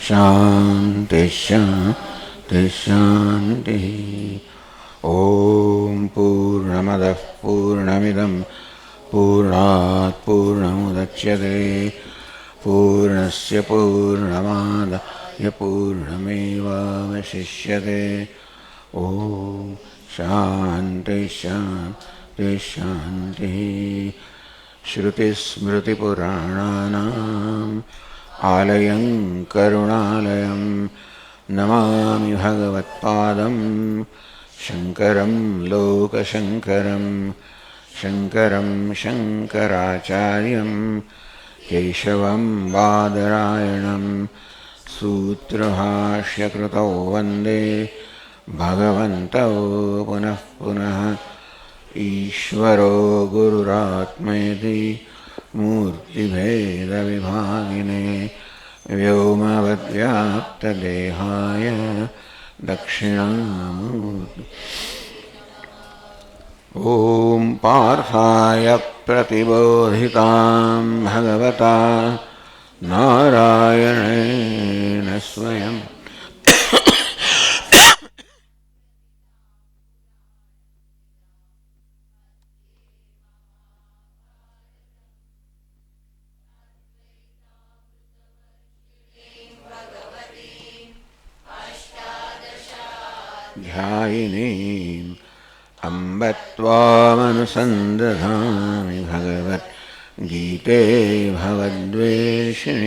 शांति शांति शांति। ओम पूर्णमदः पूर्णमिदं पूर्णात् पूर्णमुदच्यते पूर्णस्य पूर्णमादाय पूर्णमेवावशिष्यते। ओम शांति शांति शांति। श्रुतिस्मृतिपुराणानाम् आलयं करुणालयं नमामि भगवत्पादं शङ्करं लोकशङ्करं शङ्करं शङ्कराचार्यं केशवं बादरायणं सूत्रभाष्यकृतौ वन्दे भगवन्तौ पुनः पुनः। ईश्वरो गुरुरात्मेति मूर्तिभेदविभागिने व्योमवद्व्याप्तदेहाय दक्षिणामूर्ति। ॐ पार्थाय प्रतिबोधितां भगवता नारायणेन स्वयं ध्यायिनीम् अम्ब त्वामनुसन्दधामि भगवद्गीते भवद्वेषिणीम्।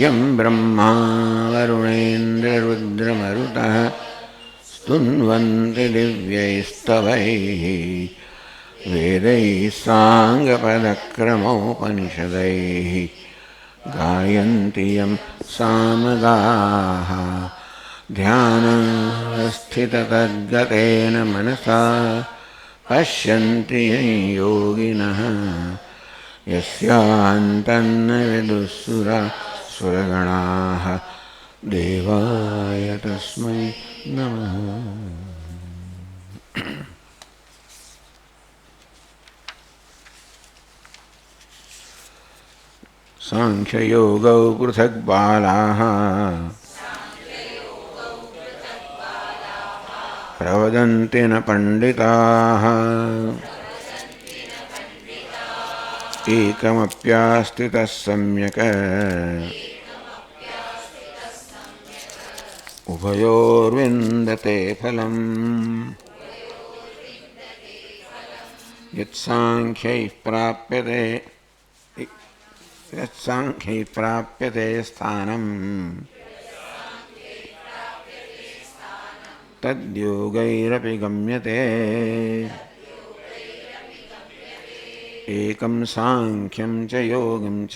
यं ब्रह्मा वरुणेन्द्ररुद्रमरुतः स्तुन्वन्ति दिव्यैस्तवैः वेदैः साङ्गपदक्रमोपनिषदैः गायन्ति यं सामगाः। ध्यानस्थिततद्गतेन मनसा पश्यन्ति यं योगिनः यस्यान्तन्न विदुःसुरगणाः देवाय तस्मै नमः। सांख्ययोगौ पृथक् बालाः प्रवदन्ति न पंडिताः एकमप्यास्थितः सम्यक् उभयोर्विन्दते फलम्। यत्साङ्ख्यैः प्राप्यते स्थानम् तद्योगैरपि गम्यते। एकं सांख्यं च योगं च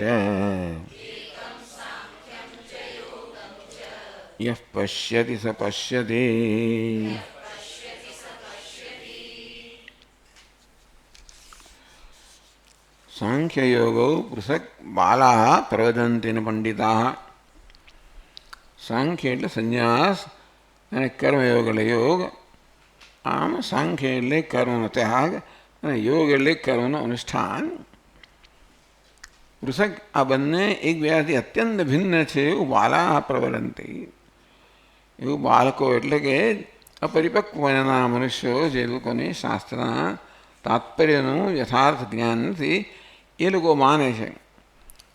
यः पश्यति स पश्यति। सांख्ययोगौ पृथक् बालाः प्रवदन्ति न पंडिताः। सांख्य એટલે સંન્યાસ અને કર્મયોગ એટલે યોગ. આમ સાંખ્ય એટલે કર્મનો ત્યાગ અને યોગ એટલે કર્મનો અનુષ્ઠાન. પૃથક આ બંને એકબીજાથી અત્યંત ભિન્ન છે એવું બાલા પ્રવલંતી. એવું બાળકો એટલે કે અપરિપક્વ વયના મનુષ્યો જે લોકોને શાસ્ત્રના તાત્પર્યનું યથાર્થ જ્ઞાન નથી એ લોકો માને છે.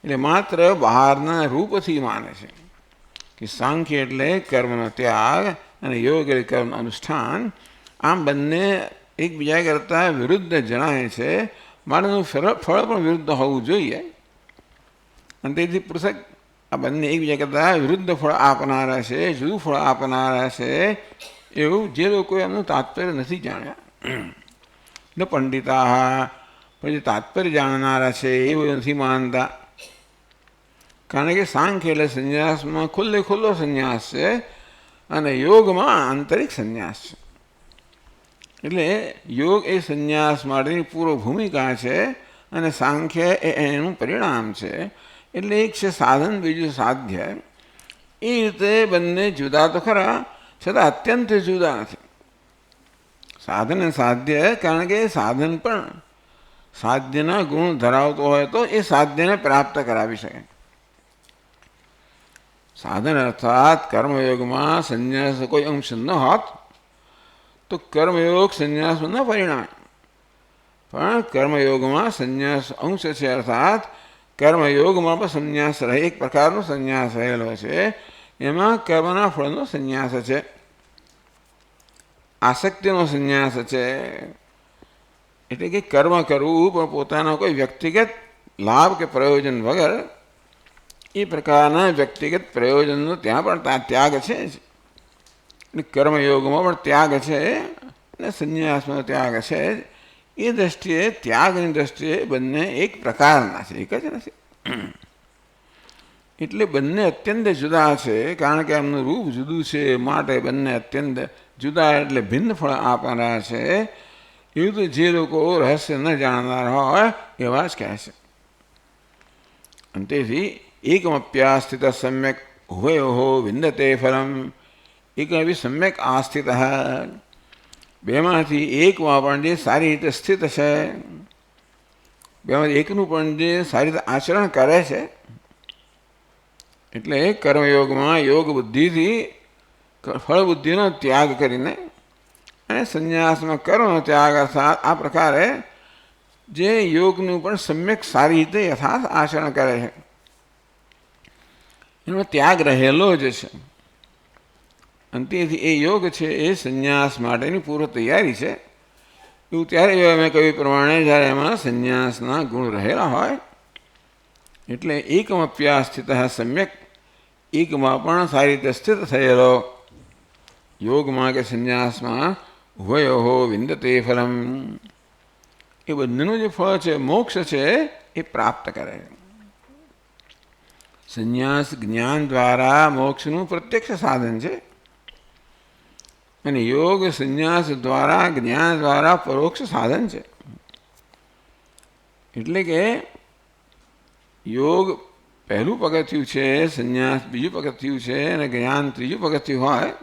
એટલે માત્ર બહારના રૂપથી માને છે કે સાંખ્ય એટલે કર્મનો ત્યાગ અને યોગ એટલે કર્મનું અનુષ્ઠાન. આમ બંને એકબીજા કરતાં વિરુદ્ધ જણાય છે. મારાનું ફળ પણ વિરુદ્ધ હોવું જોઈએ. અને તેથી પૃથક આ બંને એકબીજા કરતાં વિરુદ્ધ ફળ આપનારા છે, જુદું ફળ આપનારા છે એવું જે લોકો એમનું તાત્પર્ય નથી જાણ્યા. ન પંડિતા પછી તાત્પર્ય જાણનારા છે એવું નથી માનતા. કારણ કે સાંખ્ય એટલે સંન્યાસમાં ખુલ્લો સંન્યાસ છે અને યોગમાં આંતરિક સંન્યાસ છે. એટલે યોગ એ સંન્યાસ માટેની પૂર્વ ભૂમિકા છે અને સાંખ્ય એ એનું પરિણામ છે. એટલે એક છે સાધન, બીજું સાધ્ય. એ રીતે બંને જુદા તો ખરા છતાં અત્યંત જુદા નથી. સાધન અને સાધ્ય કારણ કે સાધન પણ સાધ્યના ગુણ ધરાવતો હોય તો એ સાધ્યને પ્રાપ્ત કરાવી શકે. સાધન અર્થાત કર્મયોગમાં સંન્યાસ કોઈ અંશ ન હોત તો કર્મયોગ સંન્યાસમાં ન પરિણામે. પણ કર્મયોગમાં સંન્યાસ અંશ છે, અર્થાત કર્મયોગમાં પણ સંન્યાસ રહે, એક પ્રકારનો સંન્યાસ રહેલો છે. એમાં કર્મના ફળનો સંન્યાસ છે, આસક્તિનો સંન્યાસ છે. એટલે કે કર્મ કરવું પણ પોતાના કોઈ વ્યક્તિગત લાભ કે પ્રયોજન વગર, એ પ્રકારના વ્યક્તિગત પ્રયોજનનો ત્યાં પણ ત્યાગ છે. કર્મયોગમાં પણ ત્યાગ છે અને સંન્યાસમાં ત્યાગ છે. એ દ્રષ્ટિએ ત્યાગની દ્રષ્ટિએ બંને એક પ્રકારના છે, એક જ નથી. એટલે બંને અત્યંત જુદા છે, કારણ કે એમનું રૂપ જુદું છે, માટે બંને અત્યંત જુદા એટલે ભિન્ન ફળ આપનારા છે. એવું તો જે લોકો રહસ્ય ન જાણનાર હોય એવા જ કહે છે. અને તેથી એકમપ્યાસ્થિત સમ્યક ઉભયોઃ વિંદતે ફલમ. એકમપી સમ્યક આસ્થિત, બેમાંથી એકમાં પણ જે સારી રીતે સ્થિત છે, બેમાંથી એકનું પણ જે સારી રીતે આચરણ કરે છે, એટલે કર્મયોગમાં યોગ બુદ્ધિથી ફળ બુદ્ધિનો ત્યાગ કરીને અને સંન્યાસમાં કર્મનો ત્યાગ, અર્થાત આ પ્રકારે જે યોગનું પણ સમ્યક સારી રીતે યથાર્થ આચરણ કરે છે, એનો ત્યાગ રહેલો જ છે. અને તેથી એ યોગ છે એ સંન્યાસ માટેની પૂર્વ તૈયારી છે. એવું ત્યારે મેં કહ્યું પ્રમાણે જ્યારે એમાં સંન્યાસના ગુણ રહેલા હોય, એટલે એકમપ્યા સ્થિત સમ્યક, એકમાં પણ સારી રીતે સ્થિત થયેલો, યોગમાં કે સંન્યાસમાં ઉભયોઃ વિંદતે ફલમ. એ બંનેનું જે ફળ છે, મોક્ષ છે, એ પ્રાપ્ત કરે. સંન્યાસ જ્ઞાન દ્વારા મોક્ષનું પ્રત્યક્ષ સાધન છે, અને યોગ સંન્યાસ દ્વારા જ્ઞાન દ્વારા પરોક્ષ સાધન છે. એટલે કે યોગ પહેલું પગથિયું છે, સંન્યાસ બીજું પગથિયું છે, અને જ્ઞાન ત્રીજું પગથિયું હોય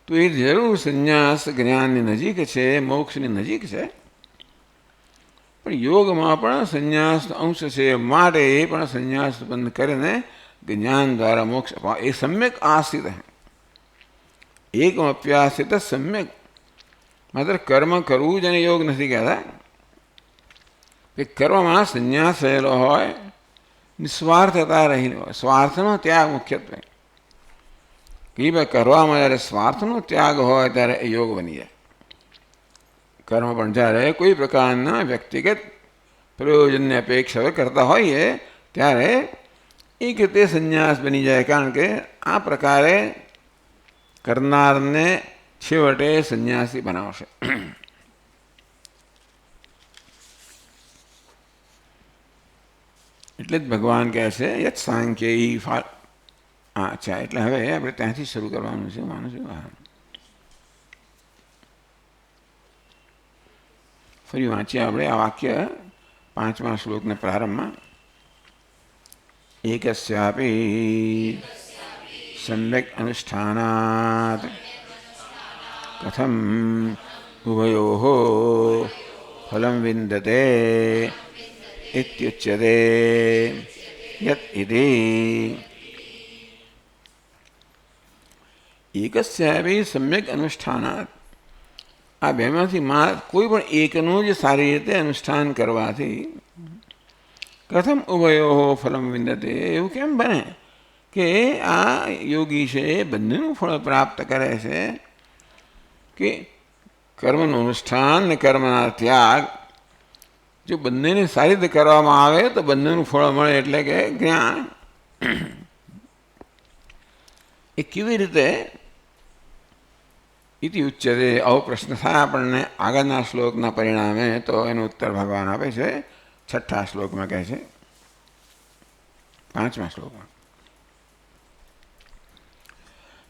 તો એ જરૂર સંન્યાસ જ્ઞાનની નજીક છે, મોક્ષની નજીક છે. પણ યોગમાં પણ સંન્યાસ અંશ છે, માટે એ પણ સંન્યાસ બંધ કરીને જ્ઞાન દ્વારા મોક્ષ એ સમ્યક આસ્થિત. એકમપ્યાસ્થિત સમ્યક, માત્ર કર્મ કરવું જ એને યોગ નથી કહેતા. કે કર્મમાં સંન્યાસ રહેલો હોય, નિસ્વાર્થતા રહેલી હોય, સ્વાર્થનો ત્યાગ મુખ્યત્વે. કે ભાઈ કરવામાં જ્યારે સ્વાર્થનો ત્યાગ હોય ત્યારે એ યોગ બની જાય. કર્મ પણ જ્યારે કોઈ પ્રકારના વ્યક્તિગત પ્રયોજનની અપેક્ષા કરતા હોઈએ ત્યારે એક રીતે સંન્યાસ બની જાય, કારણ કે આ પ્રકારે કરનારને છેવટે સંન્યાસી બનાવશે. એટલે જ ભગવાન કહે છે યત સાંખ્યઈ ફળ. અચ્છા, એટલે હવે આપણે ત્યાંથી શરૂ કરવાનું છે, માનું છું. ફરી વાંચીએ આપણે આ વાક્ય 5મા શ્લોકના પ્રારંભમાં. એકસ્યાપી સમ્યક અનુષ્ઠાનાત કથમ ઉભયોઃ ફલમ વિંદતે ઇત્યુચ્યતે યત ઇતિ. એકસ્યાપી સમ્યક અનુષ્ઠાનાત, આ બેમાંથી કોઈ પણ એકનું જ સારી રીતે અનુષ્ઠાન કરવાથી કથમ ઉભયોઃ ફલમ વિંદતે, એવું કેમ બને કે આ યોગી છે એ બંનેનું ફળ પ્રાપ્ત કરે છે. કે કર્મનું અનુષ્ઠાન ને કર્મના ત્યાગ જો બંનેને સારી રીતે કરવામાં આવે તો બંનેનું ફળ મળે, એટલે કે જ્ઞાન. એ કેવી રીતે ઇતિ ઉચ્યતે, આવો પ્રશ્ન થાય આપણને આગળના શ્લોકના પરિણામે. તો એનો ઉત્તર ભગવાન આપે છે 6ઠ્ઠા શ્લોકમાં, કહે છે 5મા શ્લોકમાં.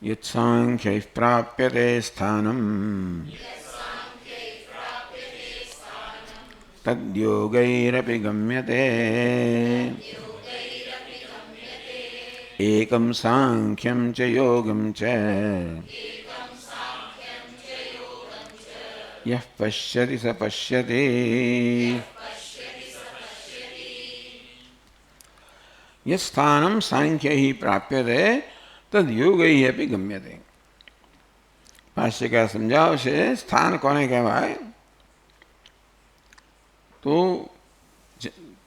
યત સાંખ્યૈઃ પ્રાપ્યતે સ્થાનમ તદ્યોગૈરપી ગમ્યતે એકમ સાંખ્યમ ચ યોગમ ચ યઃ પશ્યતિ સ પશ્યતિ. યત સ્થાનમ સાંખ્યૈ પ્રાપ્યતે તદ યોગૈ અપી ગમ્યતે. ભાષ્યકાર સમજાવશે સ્થાન કોને કહેવાય તો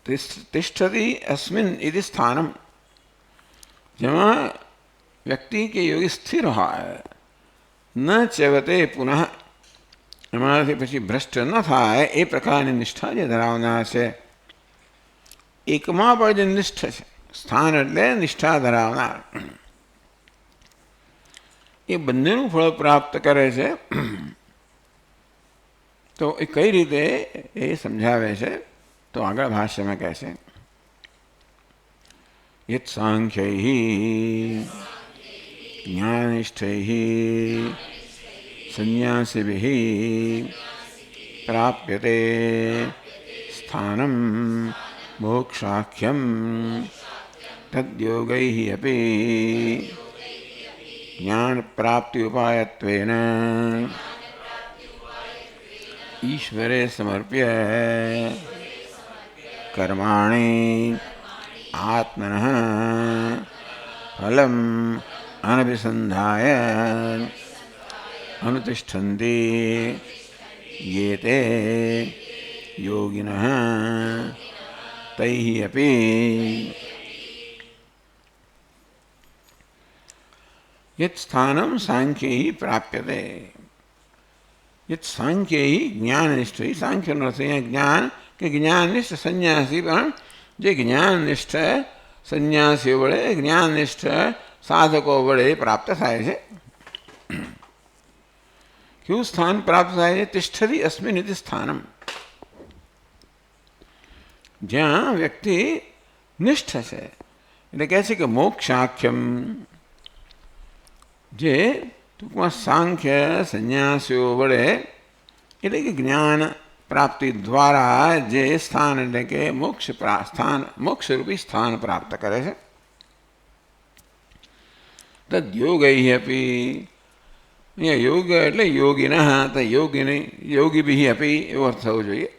તિષ્ઠતિ અસ્મિન ઇતિ સ્થાનમ, જેમાં વ્યક્તિ કે યોગી સ્થિર હોય, ન ચેવતે પુનઃ, એમાંથી પછી ભ્રષ્ટ ન થાય એ પ્રકારની નિષ્ઠા જે ધરાવનાર છે, એકમાં પણ જે નિષ્ઠ છે, સ્થાન એટલે નિષ્ઠા ધરાવનાર, એ બંનેનું ફળ પ્રાપ્ત કરે છે. તો એ કઈ રીતે એ સમજાવે છે તો આગળ ભાષ્યમાં કહે છે યત સાંખ્યૈ જ્ઞાનિષ્ઠૈ સંન્યાસિભિઃ પ્રાપ્યતે સ્થાનમ મોક્ષાખ્યમ તદ્યોગૈ અપી જ્ઞાન પ્રાપ્તિ ઉપાયત્વેન ઈશ્વરે સમર્પ્ય કર્માણિ આત્મનઃ ફલમ અનભિસંધાય અનુતિષ્ઠન્તિ યે તે યોગિનઃ તૈઃ અપી યત સ્થાનમ સાંખ્યૈ પ્રાપ્યતે. યત સાંખ્યૈ જ્ઞાનનિષ્ઠ, સાંખ્યનો અર્થ અહીંયા જ્ઞાન કે જ્ઞાનનિષ્ઠ સંન્યાસી, પણ જે જ્ઞાનનિષ્ઠ સંન્યાસીઓ વડે, જ્ઞાનનિષ્ઠ સાધકો વડે પ્રાપ્ત થાય છે. કેવું સ્થાન પ્રાપ્ત થાય છે? તિષ્ઠતિ અસ્મિન ઇતિ સ્થાનમ, જ્યાં વ્યક્તિ નિષ્ઠ છે. એટલે કહે છે કે મોક્ષાખ્યમ, જે ટૂંકમાં સાંખ્ય સંન્યાસીઓ વડે એટલે કે જ્ઞાન પ્રાપ્તિ દ્વારા જે સ્થાન એટલે કે મોક્ષરૂપી સ્થાન પ્રાપ્ત કરે છે. તદ યોગૈ અપી, અહીંયા યોગ એટલે યોગિનઃ, તો યોગીભિઃ અપી એવો અર્થ થવો જોઈએ.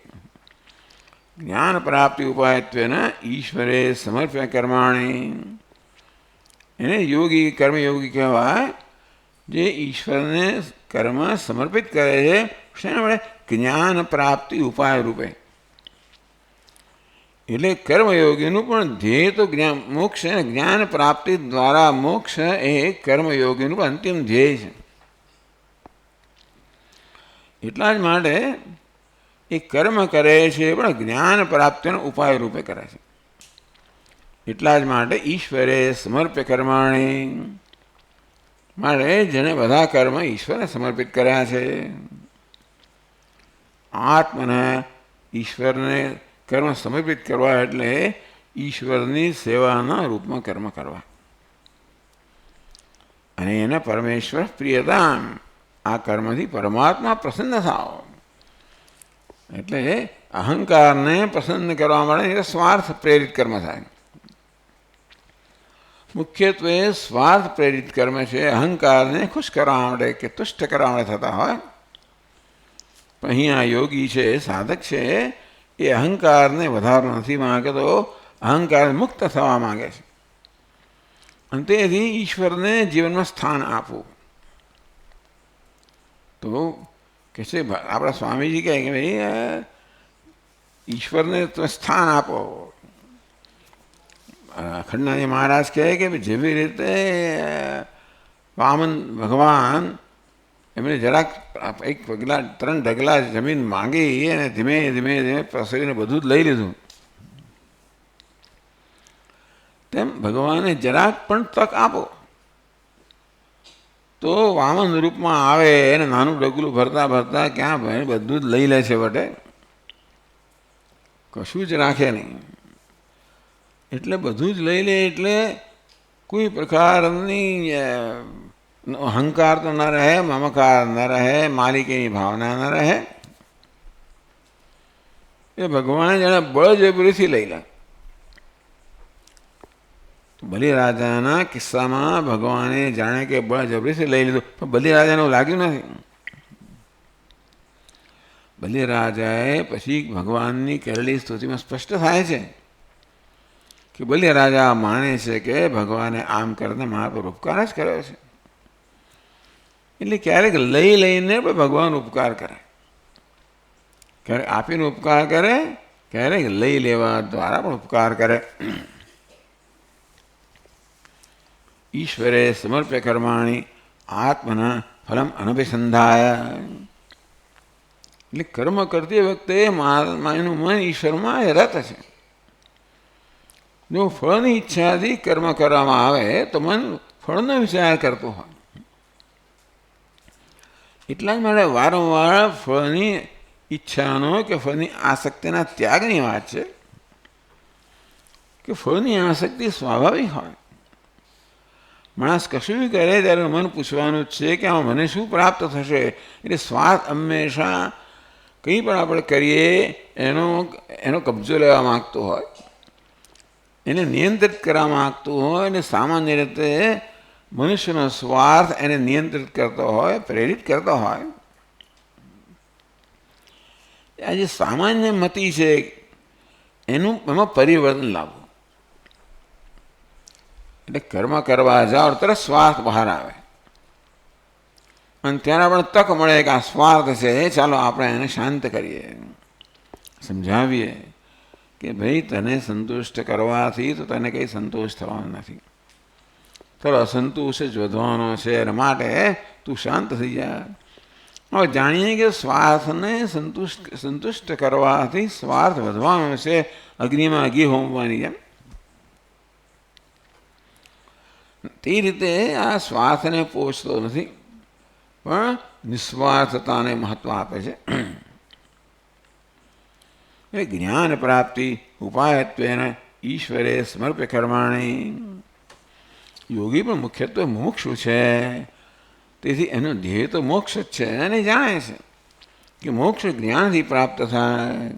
જ્ઞાન પ્રાપ્તિ ઉપાયત્વેન ઈશ્વરે સમર્પ્ય કર્માણી, એને યોગી કર્મયોગી કહેવાય જે ઈશ્વરને કર્મ સમર્પિત કરે છે. શેના વડે? જ્ઞાન પ્રાપ્તિ ઉપાય રૂપે. એટલે કર્મયોગીનું પણ ધ્યેય તો મોક્ષ છે. જ્ઞાન પ્રાપ્તિ દ્વારા મોક્ષ એ કર્મયોગીનું પણ અંતિમ ધ્યેય છે. એટલા જ માટે એ કર્મ કરે છે પણ જ્ઞાન પ્રાપ્તિનો ઉપાય રૂપે કરે છે. એટલા જ માટે ઈશ્વરે સમર્પ્ય કર્માણી, માટે જેને બધા કર્મ ઈશ્વરને સમર્પિત કર્યા છે. આત્મને, ઈશ્વરને કર્મ સમર્પિત કરવા એટલે ઈશ્વરની સેવાના રૂપમાં કર્મ કરવા. અને એને પરમેશ્વર પ્રિયતામ, આ કર્મથી પરમાત્મા પ્રસન્ન થાવ. એટલે અહંકારને પ્રસન્ન કરવા માટે સ્વાર્થ પ્રેરિત કર્મ થાય. મુખ્યત્વે સ્વાર્થ પ્રેરિત કર્મ છે. અહંકારને ખુશ કરવા માટે કે તુષ્ટ કરવા માટે થતા હોય. પણ અહીંયા યોગી છે, સાધક છે, એ અહંકારને વધારવા નથી માંગતો, અહંકાર મુક્ત થવા માંગે છે. અને તેથી ઈશ્વરને જીવનમાં સ્થાન આપવું. તો કે છે આપણા સ્વામીજી કહે કે ભાઈ ઈશ્વરને તમે સ્થાન આપો. અખંડાનંદ મહારાજ કહે કે જેવી રીતે વામન ભગવાન એમને જરાક એક પગલા 3 ઢગલા જમીન માંગી અને ધીમે ધીમે ધીમે પ્રસરીને બધું જ લઈ લીધું, તેમ ભગવાને જરાક પણ તક આપો તો વામન રૂપમાં આવે અને નાનું ડગલું ભરતા ભરતા ક્યાં ભાઈ બધું જ લઈ લે છે વટે, કશું જ રાખે નહીં. એટલે બધું જ લઈ લે. એટલે કોઈ પ્રકારની અહંકાર તો ન રહે, મમકાર ન રહે, માલિકીની ભાવના ન રહે. એ ભગવાને જાણે બળજબરીથી લઈ લે. બલિરાજાના કિસ્સામાં ભગવાને જાણે કે બળજબરીથી લઈ લીધું, પણ બલિરાજાને એવું લાગ્યું નથી. બલિરાજાએ પછી ભગવાનની કરેલી સ્તુતિમાં સ્પષ્ટ થાય છે કે બલિયા રાજા માને છે કે ભગવાને આમ કરીને મારા પર ઉપકાર જ કર્યો છે. એટલે ક્યારેક લઈ લઈને પણ ભગવાન ઉપકાર કરે, ક્યારેક આપીને ઉપકાર કરે, ક્યારેક લઈ લેવા દ્વારા પણ ઉપકાર કરે. ઈશ્વરે સમર્પ્ય કર્માણી આત્મના ફલમ અનભિસંધાય. એટલે કર્મ કરતી વખતે એનું મન ઈશ્વરમાં રત છે. જો ફળની ઈચ્છાથી કર્મ કરવામાં આવે તો મન ફળનો વિચાર કરતો હોય. એટલા જ માટે વારંવાર ફળની ઈચ્છાનો કે ફળની આસક્તિના ત્યાગની વાત છે. કે ફળની આસક્તિ સ્વાભાવિક હોય. માણસ કશું કરે ત્યારે મન પૂછવાનું જ છે કે આમાં મને શું પ્રાપ્ત થશે. એટલે સ્વાર્થ હંમેશા કંઈ પણ આપણે કરીએ એનો કબજો લેવા માગતો હોય, એને નિયંત્રિત કરવા માગતું હોય. અને સામાન્ય રીતે મનુષ્યનો સ્વાર્થ એને નિયંત્રિત કરતો હોય, પ્રેરિત કરતો હોય. આ જે સામાન્ય મતિ છે એમાં પરિવર્તન લાવવું. એટલે કર્મ કરવા જાઓ તરત સ્વાર્થ બહાર આવે અને ત્યારે આપણે તક મળે કે આ સ્વાર્થ છે, ચાલો આપણે એને શાંત કરીએ, સમજાવીએ કે ભાઈ તને સંતુષ્ટ કરવાથી તો તને કંઈ સંતોષ થવાનો નથી, તારો અસંતોષ જ વધવાનો છે. એના માટે તું શાંત થઈ જા. હવે જાણીએ કે સ્વાર્થને સંતુષ્ટ કરવાથી સ્વાર્થ વધવાનો છે, અગ્નિમાં ઘી હોમવાની જેમ. તે રીતે આ સ્વાર્થને પોષતો નથી, પણ નિસ્વાર્થતાને મહત્વ આપે છે. એ જ્ઞાન પ્રાપ્તિ ઉપાયત્વેન ઈશ્વરે સમર્પ્ય કર્માણી. યોગી પણ મુખ્યત્વે મોક્ષ છે, તેથી એનો ધ્યેય તો મોક્ષ જ છે. અને જાણે છે કે મોક્ષ જ્ઞાનથી પ્રાપ્ત થાય.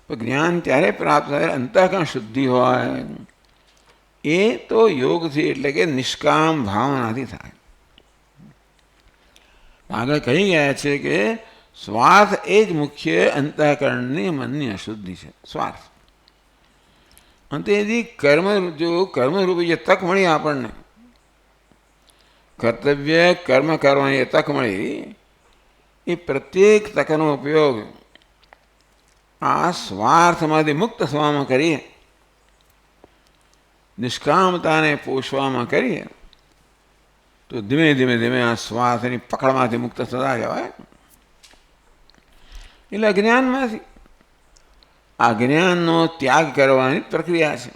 પણ જ્ઞાન ત્યારે પ્રાપ્ત થાય અંતઃકરણ શુદ્ધિ હોય. એ તો યોગથી એટલે કે નિષ્કામ ભાવનાથી થાય. આગળ કહી ગયા છે કે સ્વાર્થ એ જ મુખ્ય અંતઃકરણની મનની અશુદ્ધિ છે, સ્વાર્થ. અને તેથી કર્મરૂપી જે તક મળી આપણને, કર્તવ્ય કર્મ કરવાની તક મળી, એ પ્રત્યેક તકનો ઉપયોગ આ સ્વાર્થમાંથી મુક્ત થવામાં કરીએ, નિષ્કામતાને પોષવામાં કરીએ તો ધીમે ધીમે આ સ્વાર્થની પકડમાંથી મુક્ત થતા જવાય. એટલે અજ્ઞાનમાંથી આ જ્ઞાનનો ત્યાગ કરવાની પ્રક્રિયા છે.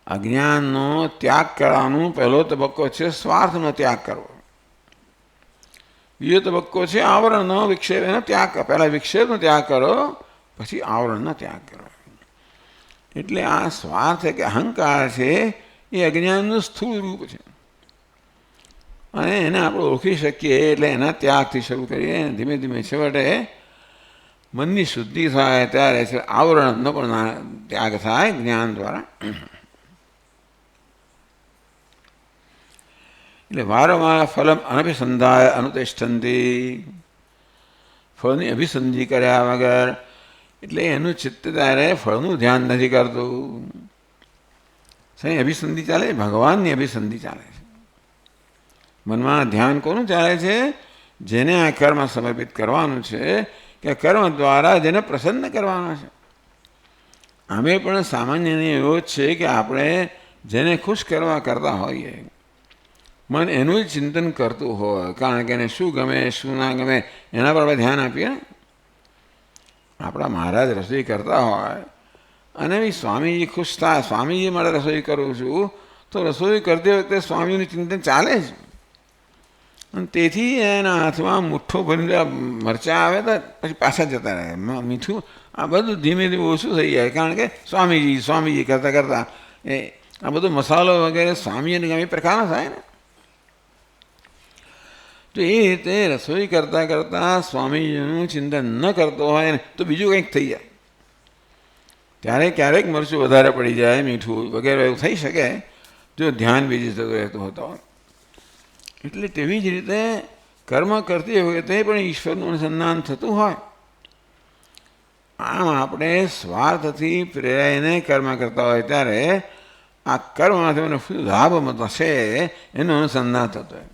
અજ્ઞાનનો ત્યાગ કરવાનો પહેલો તબક્કો છે સ્વાર્થનો ત્યાગ કરવો. બીજો તબક્કો છે આવરણનો વિક્ષેપ, એનો ત્યાગ. પહેલા વિક્ષેપનો ત્યાગ કરો, પછી આવરણનો ત્યાગ કરો. એટલે આ સ્વાર્થ કે અહંકાર છે એ અજ્ઞાનનું સ્થૂળ રૂપ છે, અને એને આપણે ઓળખી શકીએ. એટલે એના ત્યાગથી શરૂ કરીએ, ધીમે ધીમે છેવટે મનની શુદ્ધિ થાય ત્યારે આવરણનો પણ ત્યાગ થાય જ્ઞાન દ્વારા. એટલે વારંવાર ફલમ અનભિસંધાય અનુતિષ્ઠંતી. ફળની અભિસંધિ કર્યા વગર, એટલે એનું ચિત્ત ત્યારે ફળનું ધ્યાન નથી કરતું. સહી અભિસંધિ ચાલે, ભગવાનની અભિસંધિ ચાલે છે. મનમાં ધ્યાન કોનું ચાલે છે? જેને આ કર્મ સમર્પિત કરવાનું છે, કે કર્મ દ્વારા જેને પ્રસન્ન કરવાનો છે. અમે પણ સામાન્ય એવો જ છે કે આપણે જેને ખુશ કરવા કરતા હોઈએ, મન એનું જ ચિંતન કરતું હોય, કારણ કે એને શું ગમે શું ના ગમે એના પર આપણે ધ્યાન આપીએ. આપણા મહારાજ રસોઈ કરતા હોય અને બી સ્વામીજી ખુશ થાય, સ્વામીજી માટે રસોઈ કરું છું, તો રસોઈ કરતી વખતે સ્વામીનું ચિંતન ચાલે જ. અને તેથી એના હાથમાં મુઠ્ઠો ભરીને મરચાં આવે તો પછી પાછા જતા રહે. મીઠું આ બધું ધીમે ધીમે ઓછું થઈ જાય, કારણ કે સ્વામીજી કરતાં કરતાં એ આ બધો મસાલો વગેરે સ્વામીને ગમે પ્રકારનો થાય ને. તો એ રીતે રસોઈ કરતાં કરતાં સ્વામીજીનું ચિંતન ન કરતો હોય ને તો બીજું કંઈક થઈ જાય. ત્યારે ક્યારેક મરચું વધારે પડી જાય, મીઠું વગેરે એવું થઈ શકે, જો ધ્યાન બીજી જતું રહેતું હોતો હોય. એટલે તેવી જ રીતે કર્મ કરતી હોય તે પણ ઈશ્વરનું અનુસંધાન થતું હોય આમ આપણે સ્વાર્થથી પ્રેરાઈને કર્મ કરતા હોય ત્યારે આ કર્મમાંથી મને શું લાભ થશે એનું અનુસંધાન થતું હોય.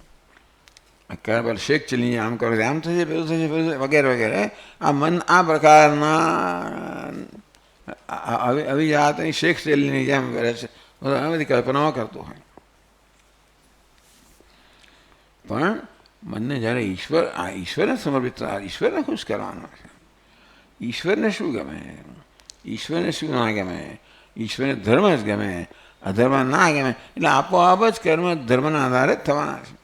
આ કર્મ પર શેક ચલીને આમ કરો આમ થશે પેલું થશે પેલું થશે વગેરે વગેરે. આ મન આ પ્રકારના અવિજાતની શેખ ચલીની જેમ કરે છે, આ બધી કલ્પનાઓ કરતું હોય. પણ મનને જ્યારે ઈશ્વરને સમર્પિત ઈશ્વરને ખુશ કરવાનો છે. ઈશ્વરને શું ગમે, ઈશ્વરને શું ના ગમે, ઈશ્વરને ધર્મ જ ગમે, અધર્મ ના ગમે, એટલે આપોઆપ જ કર્મ ધર્મના આધારે જ થવાના છે.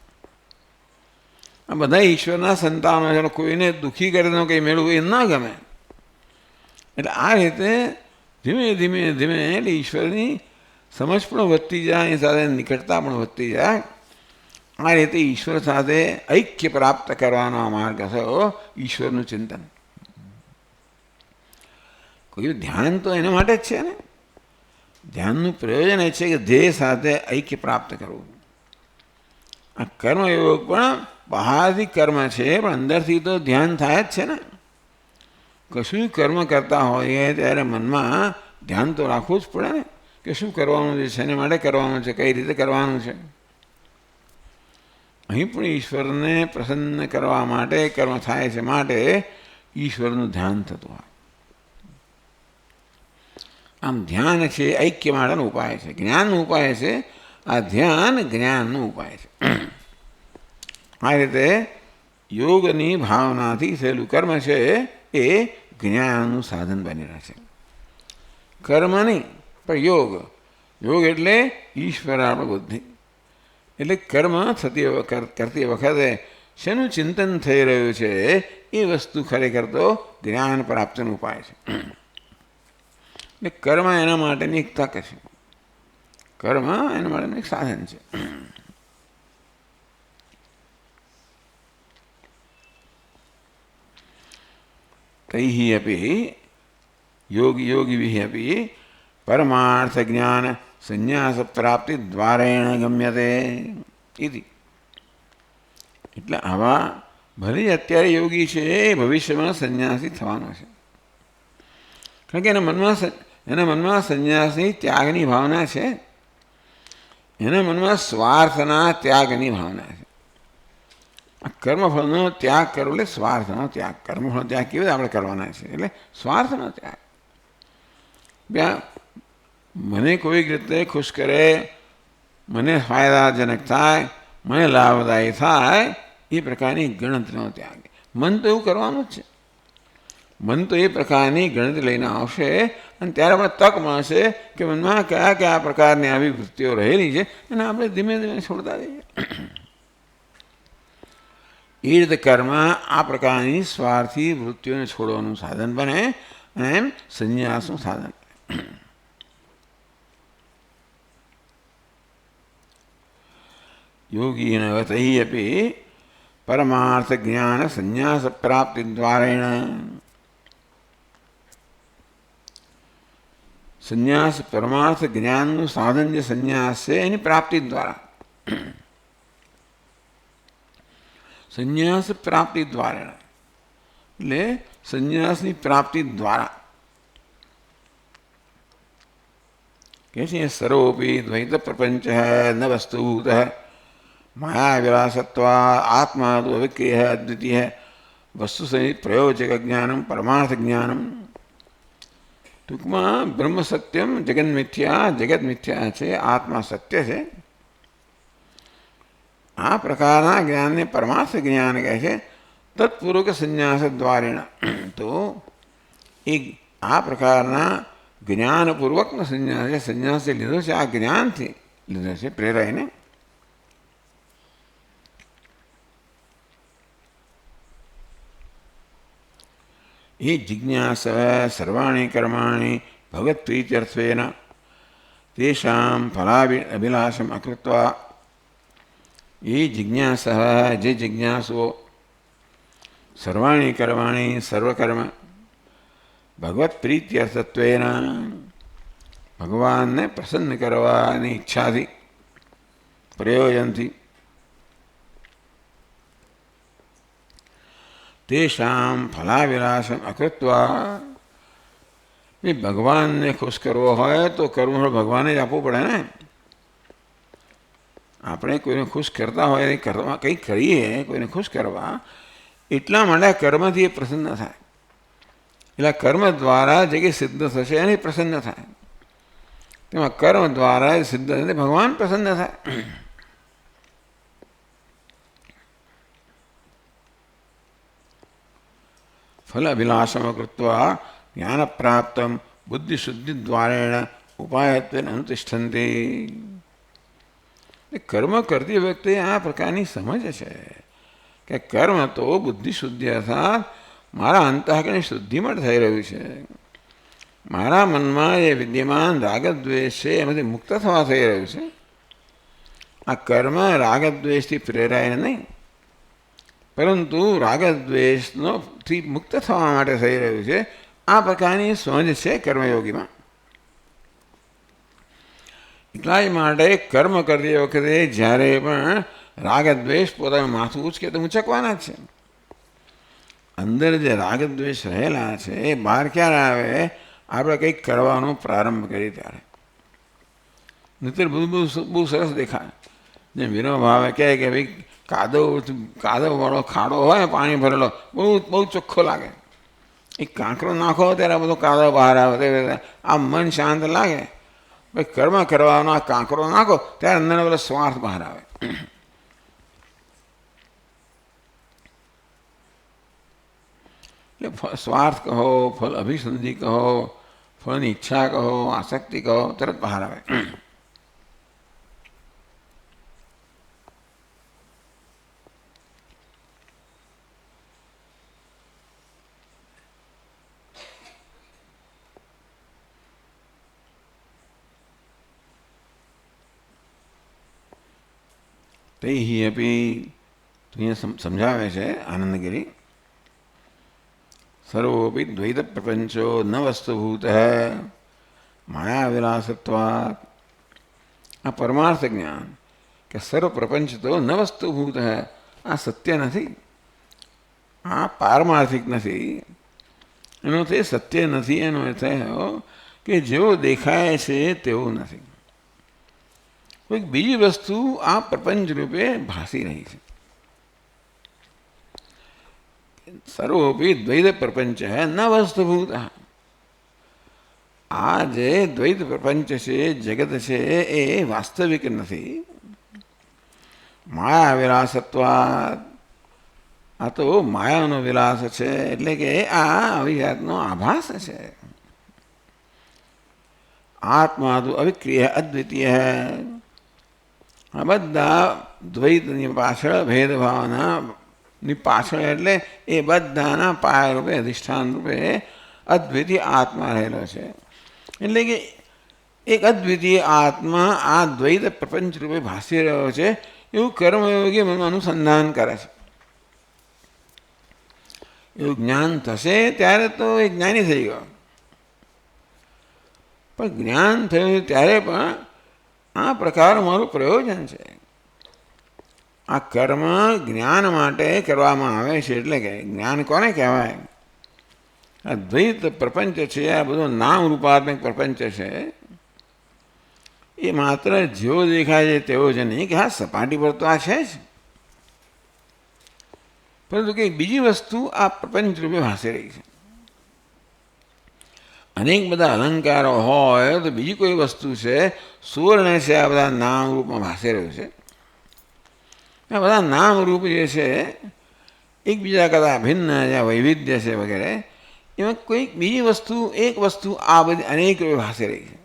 આ બધા ઈશ્વરના સંતાનો છે, કોઈને દુઃખી કરીને કંઈ મેળવું એ ના ગમે. એટલે આ રીતે ધીમે ધીમે ધીમે એટલે ઈશ્વરની સમજ પણ વધતી જાય, એની સાથે નિકટતા પણ વધતી જાય. આ રીતે ઈશ્વર સાથે ઐક્ય પ્રાપ્ત કરવાનો માર્ગ થયો ઈશ્વરનું ચિંતન. કોઈ ધ્યાન તો એના માટે જ છે ને. ધ્યાનનું પ્રયોજન એ છે કે ધ્યેય સાથે ઐક્ય પ્રાપ્ત કરવું. આ કર્મયોગ પણ બહારથી કર્મ છે, પણ અંદરથી તો ધ્યાન થાય જ છે ને. કશું કર્મ કરતા હોઈએ ત્યારે મનમાં ધ્યાન તો રાખવું જ પડે ને, કે શું કરવાનું છે, શેને માટે કરવાનું છે, કઈ રીતે કરવાનું છે. અહીં પણ ઈશ્વરને પ્રસન્ન કરવા માટે કર્મ થાય છે, માટે ઈશ્વરનું ધ્યાન થતું હોય. આમ ધ્યાન છે ઐક્ય માટેનો ઉપાય છે, જ્ઞાનનો ઉપાય છે. આ ધ્યાન જ્ઞાનનો ઉપાય છે. આ રીતે યોગની ભાવનાથી થયેલું કર્મ છે એ જ્ઞાનનું સાધન બની રહે છે. કર્મ નહીં પણ યોગ. યોગ એટલે ઈશ્વર આપણી બુદ્ધિ. એટલે કર્મ કરતી વખતે શેનું ચિંતન થઈ રહ્યું છે એ વસ્તુ ખરેખર તો જ્ઞાન પ્રાપ્તિનો ઉપાય છે. એટલે કર્મ એના માટેની એક તક છે, કર્મ એના માટેનું એક સાધન છે. તૈઃ અપી યોગિભિઃ અપી પરમાર્થ જ્ઞાન સંન્યાસ પ્રાપ્તિ દ્વારેણ ગમ્યતે ઇતિ. એટલે આવા ભલે અત્યારે યોગી છે એ ભવિષ્યમાં સંન્યાસી થવાનો છે. કારણ કે એના મનમાં સંન્યાસની ત્યાગની ભાવના છે. એના મનમાં સ્વાર્થના ત્યાગની ભાવના છે. આ કર્મફળનો ત્યાગ કરો એટલે સ્વાર્થનો ત્યાગ. કર્મફળનો ત્યાગ કેવી રીતે આપણે કરવાના છે, એટલે સ્વાર્થનો ત્યાગ. મને કોઈક રીતે ખુશ કરે, મને ફાયદાજનક થાય, મને લાભદાયી થાય, એ પ્રકારની ગણતરીનો ત્યાગ. મન તો એવું કરવાનું જ છે. મન તો એ પ્રકારની ગણતરી લઈને આવશે, અને ત્યારે આપણે તક મળશે કે મનમાં કયા કયા પ્રકારની આવી વૃત્તિઓ રહેલી છે અને આપણે ધીમે ધીમે છોડતા જઈએ. એ રીતે કર્મ આ પ્રકારની સ્વાર્થી વૃત્તિઓને છોડવાનું સાધન બને, અને એમ સંન્યાસનું સાધન. યોગીન તૈઃ અપી પરમાર્થ જ્ઞાન સંન્યાસ પ્રાપ્તિ દ્વારેણ. સંન્યાસ પરમાર્થ જ્ઞાનનું સાધન જે સંન્યાસ છે એની પ્રાપ્તિ દ્વારા. સંન્યાસ પ્રાપ્તિ દ્વારા એટલે સંન્યાસની પ્રાપ્તિ દ્વારા. કે છે સર્વોપી દ્વૈત પ્રપંચ ન વસ્તુભૂત માયા વિલાસત્વા આત્મા તો અવિક્રિય અદ્વિતીય વસ્તુ સહિત પ્રયોજક જ્ઞાનમ પરમાર્થ જ્ઞાનમ. ટૂંકમાં બ્રહ્મ સત્યમ જગન મિથ્યા, જગત મિથ્યા છે, આત્મા સત્ય છે. આ પ્રકારના જ્ઞાનને પરમાર્થ જ્ઞાન કહે છે. તત્પૂર્વક સંન્યાસ દ્વારેણ. તો એ આ પ્રકારના જ્ઞાનપૂર્વકનો સંન્યાસ છે. સંન્યાસ જે લીધો છે આ જ્ઞાનથી લીધો છે, પ્રેરાઈને. એ જિજ્ઞાસ સર્વાણી કર્માણી ભગવત પ્રીત્યર્થેન તેષાં ફલાભિલાષમ અકૃત્વા. એ જિજ્ઞાસ જે જિજ્ઞાસુઓ સર્વાણી કર્માણી સર્વકર્મ ભગવત પ્રીત્યર્થત્વેન ભગવાનને પ્રસન્ન કરવાની ઈચ્છાથી, પ્રયોજનથી, તેષાં ફલાવિલાસમ અકૃત્વા એ ભગવાનને ખુશ કરવો હોય તો કર્મફળ ભગવાને જ આપવું પડે ને. આપણે કોઈને ખુશ કરતા હોય કરવા કંઈક કરીએ કોઈને ખુશ કરવા એટલા માટે કર્મથી એ પ્રસન્ન થાય. એટલે કર્મ દ્વારા જે કંઈ સિદ્ધ થશે એની પ્રસન્ન થાય. તેમાં કર્મ દ્વારા સિદ્ધ થશે ભગવાન પ્રસન્ન થાય. ફલ અભિલાષમ કૃત્વા જ્ઞાન પ્રાપ્ત બુદ્ધિશુદ્ધિ દ્વારેણ ઉપાયત્વેન અનુતિષ્ઠન્તિ. કર્મ કરતી વખતે આ પ્રકારની સમજ છે કે કર્મ તો બુદ્ધિશુદ્ધિ અર્થાત મારા અંતઃકરણની શુદ્ધિ માટે થઈ રહ્યું છે. મારા મનમાં એ વિદ્યમાન રાગદ્વેષ છે એમાંથી મુક્ત થવા થઈ રહ્યું છે. આ કર્મ રાગદ્વેષથી પ્રેરાય નહીં પરંતુ રાગદ્વેષથી મુક્ત થવા માટે થઈ રહ્યું છે. આ પ્રકારની સમજ છે કર્મયોગીમાં. એટલા જ માટે કર્મ કરતી વખતે જ્યારે પણ રાગદ્વેષ પોતાનું માથું ઉચકે તો ઉંચકવાના જ છે. અંદર જે રાગદ્વેષ રહેલા છે એ બહાર ક્યારે આવે? આપણે કંઈક કરવાનો પ્રારંભ કરીએ ત્યારે. નહીતર બહુ સરસ દેખાય. જેમ વિનોદ ભાવે કહે કે ભાઈ કાદવવાળો ખાડો હોય પાણી ભરેલો બહુ ચોખ્ખો લાગે. એ કાંકરો નાખો ત્યારે બધો કાદવ બહાર આવે. આ મન શાંત લાગે. ભાઈ કર્મ કરવાનો આ કાંકરો નાખો ત્યારે અંદર બધો સ્વાર્થ બહાર આવે. એટલે સ્વાર્થ કહો, ફલ અભિસંધિ કહો, ફળની ઈચ્છા કહો, આસક્તિ કહો, તરત બહાર આવે. તૈહિ અપી અહીંયા સમજાવે છે આનંદગીરી. સર્વોપી દ્વૈત પ્રપંચો ન વસ્તુભૂત માયા વિલાસત્વાत्. આ પરમાર્થ જ્ઞાન કે સર્વ પ્રપંચ તો ન વસ્તુભૂત આ સત્ય નથી, આ પારમાર્થિક નથી. એનો તે સત્ય નથી એનો એ થયો કે જેવો દેખાય છે તેવું નથી. કોઈક બીજી વસ્તુ આ પ્રપંચ રૂપે ભાસી રહી છે. સર્વોપી દ્વૈત પ્રપંચ ન વસ્તુભૂત. આ જે દ્વૈત પ્રપંચ છે જગત છે એ વાસ્તવિક નથી. માયા વિલાસત્વાत्. આ તો માયાનો વિલાસ છે. એટલે કે આ આવી જાતનો આભાસ છે. આત્મા તો અવિક્રિય અદ્વિતીય. આ બધા દ્વૈતની પાછળ ભેદભાવનાની પાછળ એટલે એ બધાના પાયા રૂપે અધિષ્ઠાન રૂપે અદ્વિતીય આત્મા રહેલો છે. એટલે કે એક અદ્વિતીય આત્મા આ દ્વૈત પ્રપંચ રૂપે ભાસી રહ્યો છે એવું કર્મયોગી અનુસંધાન કરે છે. એવું જ્ઞાન થશે ત્યારે તો એ જ્ઞાની થઈ ગયો. પણ જ્ઞાન થયું ત્યારે પણ આ પ્રકાર મારું પ્રયોજન છે. આ કર્મ જ્ઞાન માટે કરવામાં આવે છે. એટલે કે જ્ઞાન કોને કહેવાય? આ દ્વૈત પ્રપંચ છે, આ બધો નામ રૂપાત્મક પ્રપંચ છે. એ માત્ર જેવો દેખાય છે તેવો જ નહીં કે હા સપાટી પર તો આ છે જ, પરંતુ કંઈક બીજી વસ્તુ આ પ્રપંચ રૂપે ભાસી રહી છે. અનેક બધા અલંકારો હોય તો બીજી કોઈ વસ્તુ છે સુવર્ણ છે આ બધા નામ રૂપમાં ભાસી રહ્યું છે. આ બધા નામ રૂપ જે છે એકબીજા કરતાં ભિન્ન જ્યાં વૈવિધ્ય છે વગેરે, એમાં કોઈક બીજી વસ્તુ એક વસ્તુ આ બધી અનેક રૂપે ભાસી રહી છે.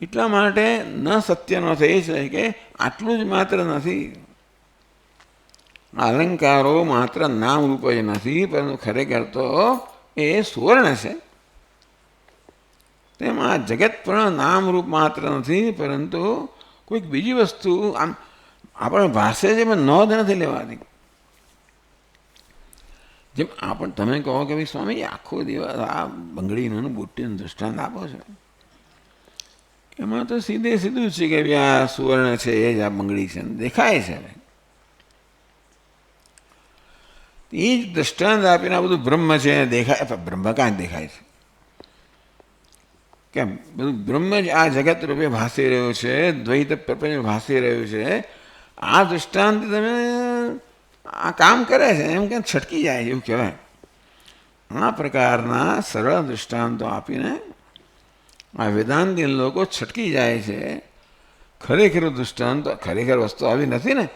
એટલા માટે ન સત્યનો થઈ શકે આટલું જ માત્ર નથી. અલંકારો માત્ર નામ રૂપ જ નથી, પરંતુ ખરેખર તો એ સુવર્ણ છે. તેમાં જગત પણ નામરૂપ માત્ર નથી, પરંતુ કોઈક બીજી વસ્તુ આમ આપણે ભાષે છે પણ નોંધ નથી લેવાતી. જેમ તમે કહો કે ભાઈ સ્વામી આખો દિવસ આ બંગડીનું બુટ્ટીનું દૃષ્ટાંત આપો છો, એમાં તો સીધું છે કે ભાઈ આ સુવર્ણ છે એ જ આ બંગડી છે દેખાય છે. એ જ દૃષ્ટાંત આપીને આ બધું બ્રહ્મ છે દેખાય, બ્રહ્મ કાં દેખાય છે? કેમ બધું બ્રહ્મ જ આ જગત રૂપે ભાસી રહ્યું છે, દ્વૈત પ્રપંચ ભાસી રહ્યું છે, આ દૃષ્ટાંત તમે આ કામ કરે છે એમ કેમ છટકી જાય એવું કહેવાય. આ પ્રકારના સરળ દૃષ્ટાંતો આપીને આ વેદાંતી લોકો છટકી જાય છે. ખરેખર દૃષ્ટાંત ખરેખર વસ્તુ આવી નથી ને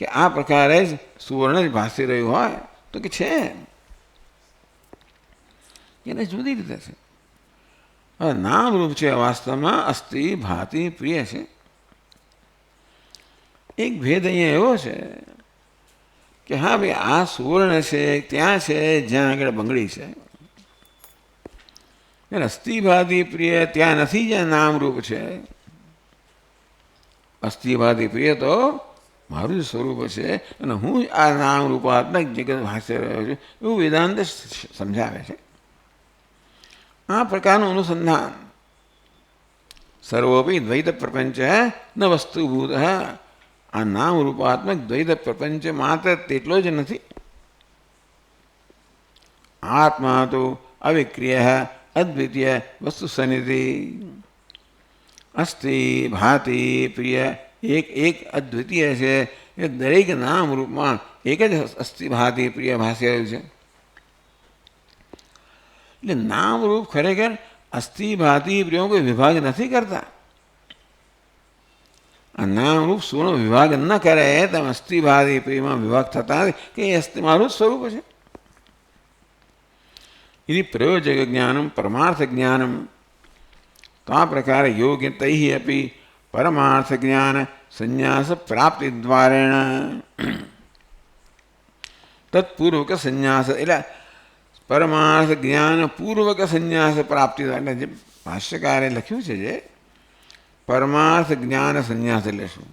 કે આ પ્રકારે જ સુવર્ણ જ ભાસી રહ્યું હોય, તો કે છે એને જુદી રીતે છે. હવે નામરૂપ છે વાસ્તવમાં અસ્થિ ભાતિ પ્રિય છે. એક ભેદ અહીંયા એવો છે કે હા ભાઈ આ સુવર્ણ છે ત્યાં છે જ્યાં આગળ બંગડી છે, અસ્થિ ભાતિ પ્રિય ત્યાં નથી જ્યાં નામરૂપ છે. અસ્થિ ભાતિ પ્રિય તો મારું જ સ્વરૂપ છે અને હું આ નામ રૂપાત્મક જગત ભાસી રહ્યો છું એવું વેદાંત સમજાવે છે. આ પ્રકારનું અનુસંધાન સર્વોપી દ્વૈત પ્રપંચ ન વસ્તુભૂત, આ નામ રૂપાત્મક દ્વૈત પ્રપંચ માત્ર તેટલો જ નથી. આત્મા તો અવિક્રિય અદ્વિતીય વસ્તુ સનિધિ અસ્થિ ભાતિ પ્રિય એક એક અદ્વિતીય છે. એ દરેક નામ રૂપમાં એક જ અસ્થિ ભાતિ પ્રિય ભાસી રહ્યું છે. એટલે નામ રૂપ ખરેખર અસ્થિ ભાતિ પ્રિયો કોઈ વિભાગ નથી કરતા. આ નામ રૂપ સુવર્ણ વિભાગ ન કરે તમે અસ્થિ ભાતિ પ્રિયમાં વિભાગ થતા કે એ અસ્થિ મારું જ સ્વરૂપ છે. એની પ્રયોજક જ્ઞાનમ પરમાર્થ જ્ઞાનમ, તો આ પ્રકારે યોગ્ય તૈ અપી પરમાર્થ જ્ઞાન સંન્યાસ પ્રાપ્તિ દ્વારેણ તત્પૂર્વક સંન્યાસ, એટલે પરમાર્થ જ્ઞાન પૂર્વક સંન્યાસ પ્રાપ્તિ, એટલે જે ભાષ્યકારે લખ્યું છે જે પરમાર્થ જ્ઞાન સંન્યાસ એટલે શું,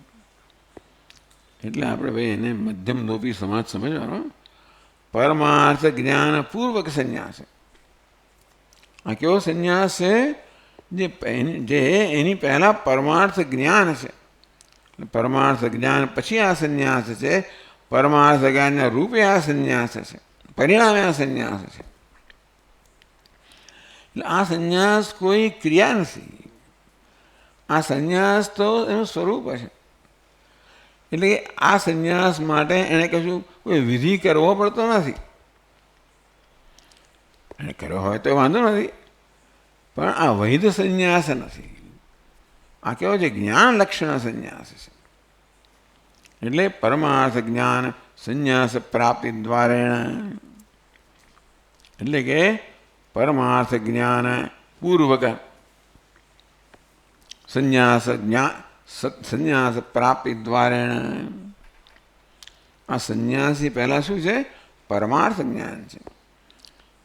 એટલે આપણે ભાઈ એને મધ્યમ લોપી સમાજ સમજવાનો. પરમાર્થ જ્ઞાન પૂર્વક સંન્યાસ, આ કેવો સંન્યાસ છે જે એની પહેલાં પરમાર્થ જ્ઞાન છે, પરમાર્થ જ્ઞાન પછી આ સંન્યાસ છે. પરમાર્થ જ્ઞાનના રૂપે આ સંન્યાસ છે, પરિણામે આ સંન્યાસ છે. એટલે આ સંન્યાસ કોઈ ક્રિયા નથી, આ સંન્યાસ તો એનું સ્વરૂપ છે. એટલે કે આ સંન્યાસ માટે એણે કશું કોઈ વિધિ કરવો પડતો નથી. એને કર્યો હોય તો વાંધો નથી, પણ આ વૈધ સંન્યાસ નથી. આ કેવો છે જ્ઞાન લક્ષણ સંન્યાસ છે. એટલે પરમાર્થ જ્ઞાન સંન્યાસ પ્રાપ્તિ દ્વારેણ, એટલે કે પરમાર્થ જ્ઞાન પૂર્વક સંન્યાસ પ્રાપ્તિ દ્વારેણ. આ સંન્યાસી પહેલાં શું છે? પરમાર્થ જ્ઞાન છે.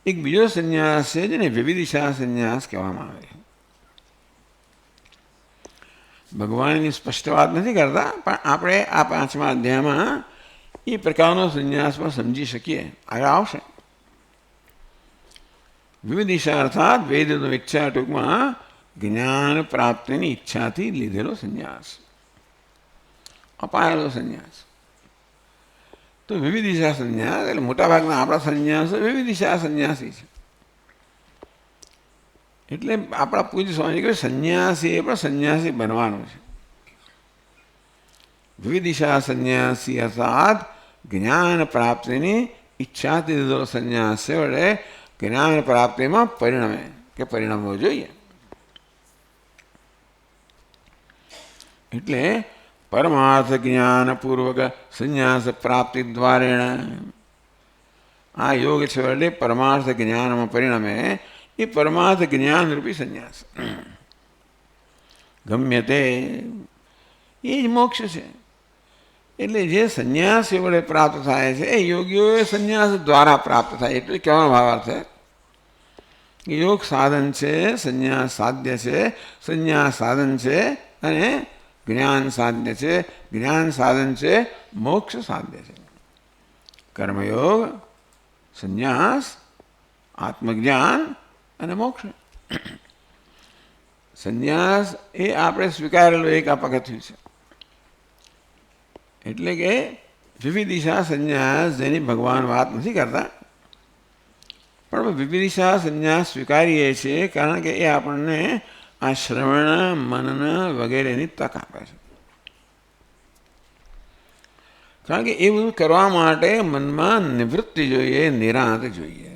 એક બીજો સંન્યાસ છે જેને વિવિધિશા સંન્યાસ કહેવામાં આવે છે. ભગવાનની સ્પષ્ટ વાત નથી કરતા, પણ આપણે આ 5મા અધ્યાયમાં એ પ્રકારનો સંન્યાસ પણ સમજી શકીએ. આગળ આવશે. વિવિધિશા અર્થાત વેદનો ઈચ્છા, ટૂંકમાં જ્ઞાન પ્રાપ્તિની ઈચ્છાથી લીધેલો સંન્યાસ, અપાયેલો સંન્યાસ. તો વિવિધિશા સંન્યાસ એટલે મોટાભાગના આપણા સંન્યાસ વિવિધિશા સંન્યાસી છે. એટલે આપણા પૂજ્ય સ્વામી કહે સંન્યાસી એ પણ સંન્યાસી બનવાનું છે. વિવિધિશા સંન્યાસી અર્થાત જ્ઞાન પ્રાપ્તિની ઈચ્છાથી લીધેલો સંન્યાસ છે. વડે જ્ઞાન પ્રાપ્તિમાં પરિણમે કે પરિણમવો જોઈએ. એટલે પરમાર્થ જ્ઞાન પૂર્વક સંન્યાસ પ્રાપ્તિ દ્વારેણ, આ યોગ છે એટલે પરમાર્થ જ્ઞાનમાં પરિણમે એ પરમાર્થ જ્ઞાન રૂપી સંન્યાસ. ગમ્ય તે એ જ મોક્ષ છે. એટલે જે સંન્યાસ વડે પ્રાપ્ત થાય છે એ યોગીઓ સંન્યાસ દ્વારા પ્રાપ્ત થાય. એટલે કહેવાનો ભાવાર્થ છે યોગ સાધન છે, સંન્યાસ સાધ્ય છે, સંન્યાસ સાધન છે અને જ્ઞાન સાધ્ય છે, જ્ઞાન સાધન છે, મોક્ષ સાધ્ય છે. કર્મયોગ, સંન્યાસ, આત્મજ્ઞાન અને મોક્ષ. સંન્યાસ એ આપણે સ્વીકારેલું એક આ પગથિયું છે. એટલે કે વિવિધિશા સંન્યાસ જેની ભગવાન વાત નથી કરતા, પણ વિવિધિશા સંન્યાસ સ્વીકારીએ છીએ કારણ કે એ આપણને આ શ્રવણ મનન વગેરેની તક આપે છે. કારણ કે એ બધું કરવા માટે મનમાં નિવૃત્તિ જોઈએ, નિરાંત જોઈએ.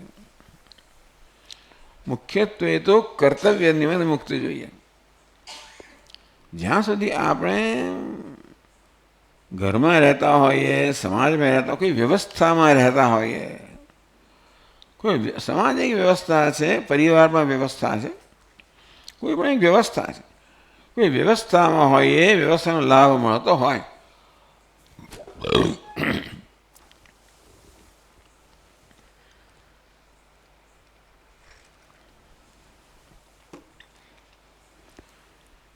મુખ્યત્વે તો કર્તવ્ય નિમિત્ત મુક્તિ જોઈએ. જ્યાં સુધી આપણે ઘરમાં રહેતા હોઈએ, સમાજમાં રહેતા, કોઈ વ્યવસ્થામાં રહેતા હોઈએ, કોઈ સમાજ એક વ્યવસ્થા છે, પરિવારમાં વ્યવસ્થા છે, કોઈ પણ એક વ્યવસ્થા છે, કોઈ વ્યવસ્થામાં હોઈએ, વ્યવસ્થાનો લાભ મળતો હોય,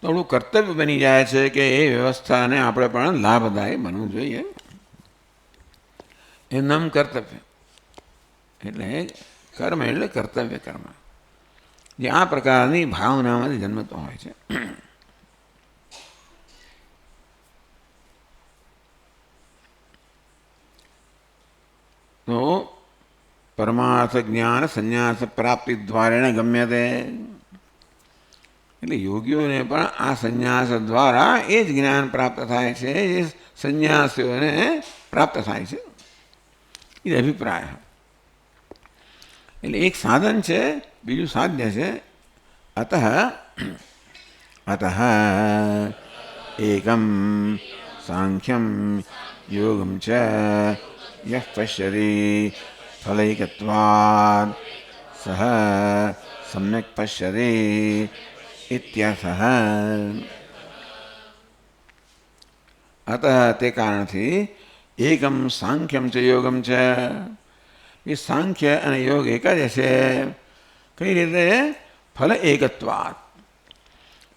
થોડું કર્તવ્ય બની જાય છે કે એ વ્યવસ્થાને આપણે પણ લાભદાયી બનવું જોઈએ. એ નામ કર્તવ્ય. એટલે કર્મ એટલે કર્તવ્ય કર્મ, જે આ પ્રકારની ભાવનામાંથી જન્મતો હોય છે. તો પરમાર્થ જ્ઞાન સંન્યાસ પ્રાપ્તિ દ્વારેણ ગમ્યતે. એટલે યોગીઓને પણ આ સંન્યાસ દ્વારા એ જ જ્ઞાન પ્રાપ્ત થાય છે, એ સંન્યાસીઓને પ્રાપ્ત થાય છે. એ અભિપ્રાય. એટલે એક સાધન છે, બીજું સાધ્ય છે. અતઃ એકમ સાંખ્યમ યોગમ ચ યઃ પશ્યતિ ફલૈકત્વાદ સહ સમ્યક પશ્યતિ ઇત્યર્થઃ. અતઃ તે કારણથી એકમ સાંખ્યમ ચ યોગમ ચ, એ સાંખ્ય અને યોગ એક જ છે. કઈ રીતે? ફલ એકત્વાત,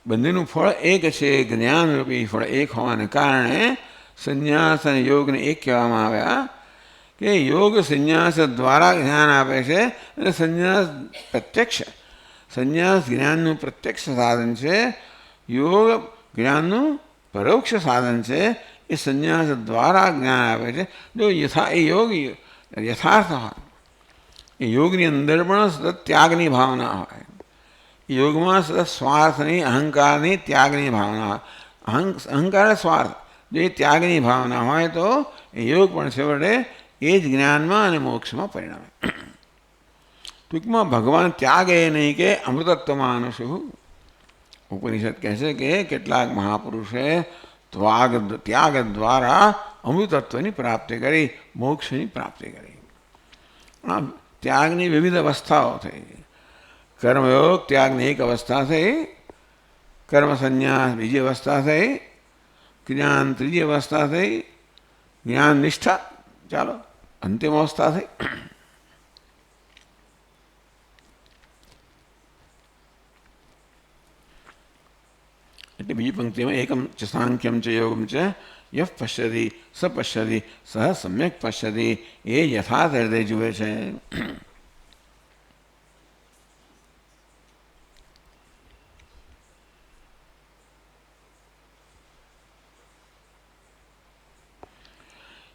બંનેનું ફળ એક છે. જ્ઞાનરૂપી ફળ એક હોવાને કારણે સંન્યાસ અને યોગને એક કહેવામાં આવ્યા. કે યોગ સંન્યાસ દ્વારા જ્ઞાન આપે છે અને સંન્યાસ પ્રત્યક્ષ, સંન્યાસ જ્ઞાનનું પ્રત્યક્ષ સાધન છે, યોગ જ્ઞાનનું પરોક્ષ સાધન છે. એ સંન્યાસ દ્વારા જ્ઞાન આપે છે. જો એ યોગ યથાર્થ હોય, એ યોગની અંદર પણ સતત ત્યાગની ભાવના હોય, યોગમાં સતત સ્વાર્થની, અહંકારની, ત્યાગની ભાવના હોય. અહંકાર સ્વાર્થ, જો એ ત્યાગની ભાવના હોય તો એ યોગ પણ છેવટે એ જ જ્ઞાનમાં અને મોક્ષમાં પરિણમે. ટૂંકમાં ભગવાન ત્યાગે નહીં કે અમૃતત્વમાં અનુસું. ઉપનિષદ કહે છે કે કેટલાક મહાપુરુષે ત્યાગ દ્વારા અમૃતત્વની પ્રાપ્તિ કરી, મોક્ષની પ્રાપ્તિ કરી. આ ત્યાગની વિવિધ અવસ્થાઓ થઈ. કર્મયોગ ત્યાગની એક અવસ્થા થઈ, કર્મ સંન્યાસ બીજી અવસ્થા થઈ, જ્ઞાન ત્રીજી અવસ્થા થઈ, જ્ઞાન નિષ્ઠા ચાલો અંતિમ અવસ્થા થઈ. એટલે બીજી પંક્તિમાં એકમ ચ સાંખ્યમ ચ યોગમ ચ યઃ પશ્યતિ સ પશ્યતિ સહ સમ્યક પશ્યતિ, એ યથાર્થ હૃદય જુએ છે.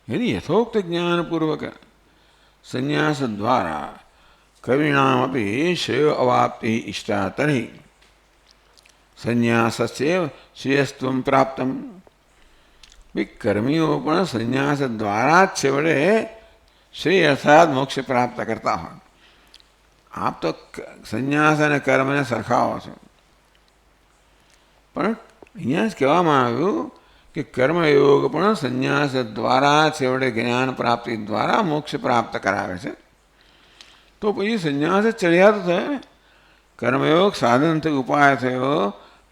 यदि यथोक्त ज्ञानपूर्वक संन्यास द्वारा कर्मिणामपि श्रेयो अवाप्ति इष्टा तर्हि संन्यासस्यैव श्रेयस्त्वं प्राप्तम्. कर्मियों પણ સંન્યાસ દ્વારા જ છેવટે શ્રેય અર્થાત મોક્ષ પ્રાપ્ત કરતા હોય. આપ તો સંન્યાસ અને કર્મને સરખાવો છો, પણ અહીંયા જ કહેવામાં આવ્યું કે કર્મયોગ પણ સંન્યાસ દ્વારા છેવટે જ્ઞાન પ્રાપ્તિ દ્વારા મોક્ષ પ્રાપ્ત કરાવે છે. તો પછી સંન્યાસ ચડિયાતો થયો ને. કર્મયોગ સાધનથી ઉપાય થયો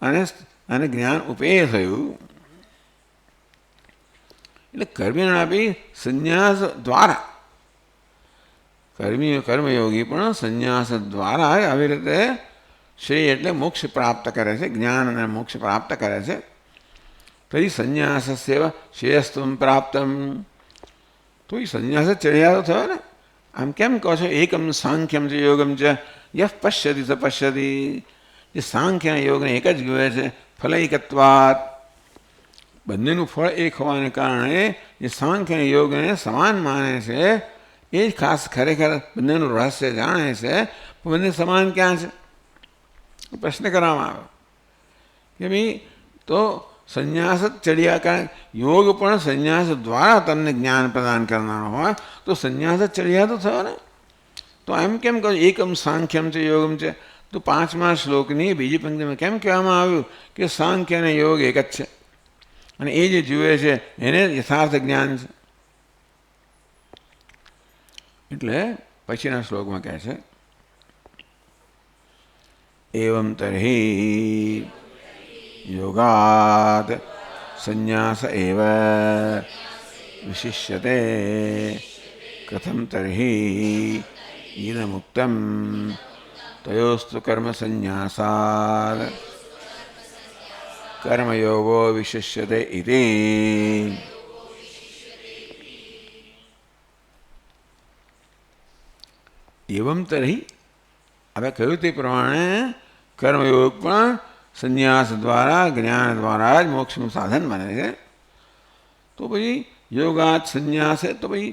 અને જ્ઞાન ઉપેય થયું. એટલે કર્મિણાપી સંન્યાસ દ્વારા, કર્મયોગી પણ સંન્યાસ દ્વારા આવી રીતે શ્રેય એટલે મોક્ષ પ્રાપ્ત કરે છે, જ્ઞાન અને મોક્ષ પ્રાપ્ત કરે છે. તરી સંન્યાસસ્યૈવ શ્રેયસ્ત્વં પ્રાપ્તમ. તો એ સંન્યાસ ચડિયાતો થયો ને. આમ કેમ કહો છો એકમ સાંખ્યમ ચ યોગમ ચ યઃ પશ્યતિ સ પશ્યતિ. જે સાંખ્ય અને યોગને એક જ જુએ છે. ફલૈકત્વાત, બંનેનું ફળ એક હોવાને કારણે જે સાંખ્ય અને યોગને સમાન માને છે, એ જ ખાસ ખરેખર બંનેનું રહસ્ય જાણે છે. બંને સમાન ક્યાં છે? પ્રશ્ન કરવામાં આવ્યો. કે ભાઈ તો સંન્યાસ જ ચડ્યા, કારણ યોગ પણ સંન્યાસ દ્વારા તમને જ્ઞાન પ્રદાન કરનારો હોય તો સંન્યાસ જ ચડ્યા તો થયો ને. તો એમ કેમ કહ્યું એકમ સાંખ્યમ છે યોગમ છે? તો 5મા શ્લોકની બીજી પંક્તિમાં કેમ કહેવામાં આવ્યું કે સાંખ્ય અને યોગ એક જ છે અને એ જે જુએ છે એને યથાર્થ જ્ઞાન છે? એટલે પછીના શ્લોકમાં કહે છે એવમ તર્હિ યોગાદ સંન્યાસ એવ વિશિષ્યતે કથમ તર્હિ ઈદમુક્તમ તયોસ્તુ કર્મ સંન્યાસાદ કર્મયોગો વિશિષ્યતે ઇતિ. એવમ તર્હિ, હવે કહ્યું તે પ્રમાણે કર્મયોગ પણ સંન્યાસ દ્વારા જ્ઞાન દ્વારા જ મોક્ષનું સાધન બને છે. તો પછી યોગાત સંન્યાસ, તો ભાઈ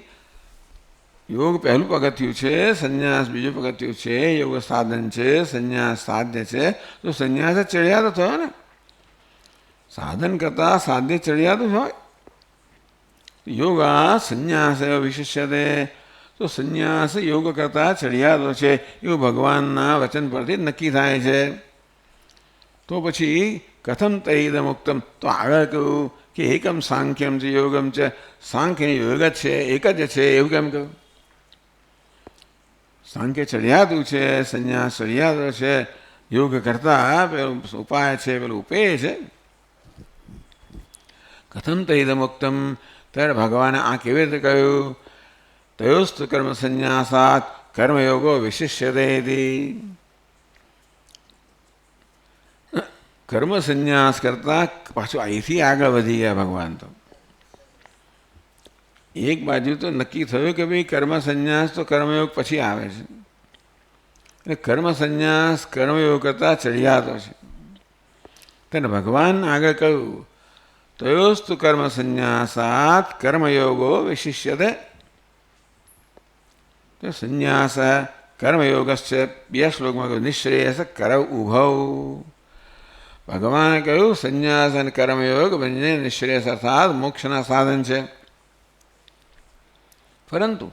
યોગ પહેલું પગથિયું છે, સંન્યાસ બીજું પગથિયું છે, યોગ સાધન છે, સંન્યાસ સાધ્ય છે. તો સંન્યાસ જ ચડ્યા તો થયો ને, સાધન કરતા સાધ્ય ચડ્યા તો હોય. યોગા સંન્યાસ વિશિષ્યતે, તો સંન્યાસ યોગ કરતા ચડિયાતો છે એવું ભગવાનના વચન પરથી નક્કી થાય છે. તો પછી કથમ તૈદમુક્તમ, તો આગળ કહ્યું કે એકમ સાંખ્યમ છે યોગમ છે, સાંખ્ય યોગ જ છે, એક જ છે એવું કેમ કહ્યું? સાંખ્ય ચડિયાતું છે, સંન્યાસ ચડિયાતો છે, યોગ કરતા પેલું ઉપાય છે, પેલું ઉપેય છે. કથમ તૈદમુક્તમ, ત્યારે ભગવાને આ કેવી રીતે કહ્યું? તયોસ્તુ કર્મ સંન્યાસાત કર્મયોગો વિશિષ્યતે. કર્મ સંન્યાસ કરતા પાછું અહીંથી આગળ વધી ગયા ભગવાન. તો એક બાજુ તો નક્કી થયું કે ભાઈ કર્મ સંન્યાસ તો કર્મયોગ પછી આવે છે, એટલે કર્મ સંન્યાસ કર્મયોગ કરતા ચડિયાતો છે. તેને ભગવાન આગળ કહ્યું તયોસ્તુ કર્મ સંન્યાસાત કર્મયોગો વિશિષ્યતે. તો સંન્યાસ કર્મયોગસ્ય, 2 શ્લોકમાં કહ્યું નિશ્રેયસ કરવ ઉભવ. ભગવાને કહ્યું સંન્યાસ અને કર્મયોગ બંને નિશ્રેયસ અર્થાત મોક્ષના સાધન છે. પરંતુ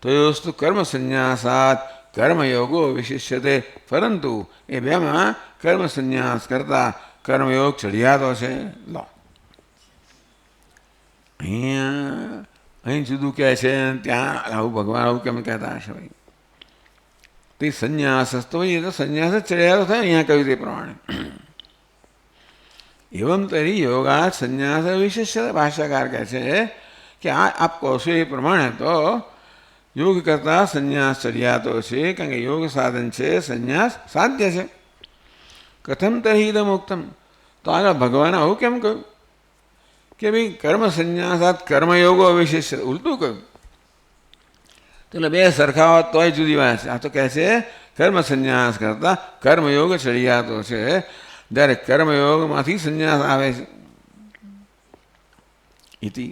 તયોસ્તુ કર્મ સંન્યાસાત કર્મયોગો વિશિષ્યતે, પરંતુ એ બેમાં કર્મ સંન્યાસ કરતા કર્મયોગ ચડિયાતો છે. લો અહીં જુદું કહે છે, ત્યાં આવું ભગવાન આવું કેમ કહેતા હશે? ભાઈ તે સંન્યાસ તો એ તો સંન્યાસ જ ચડિયાતો થાય. અહીંયા કહ્યું તે પ્રમાણે એવમ તરી યોગા સંન્યાસ વિશિષ્ય. ભાષ્યકાર કહે છે કે આપ કહો છો એ પ્રમાણે તો યોગ કરતા સંન્યાસ ચડિયાતો છે, કારણ કે યોગ સાધન છે, સંન્યાસ સાધ્ય છે. કથમ તરી ઇદમુક્તમ, તો આગળ ભગવાને આવું કેમ કહ્યું કે ભાઈ કર્મ સંન્યાસાત કર્મયોગો વિશિષ્ય? ઉલટું કહ્યું. તો એટલે બે સરખા હોત તોય જુદી વાત છે. આ તો કહે છે કર્મ સંન્યાસ કરતા કર્મયોગ ચડિયાતો છે, જ્યારે કર્મયોગમાંથી સંન્યાસ આવે છે. ઇતિ,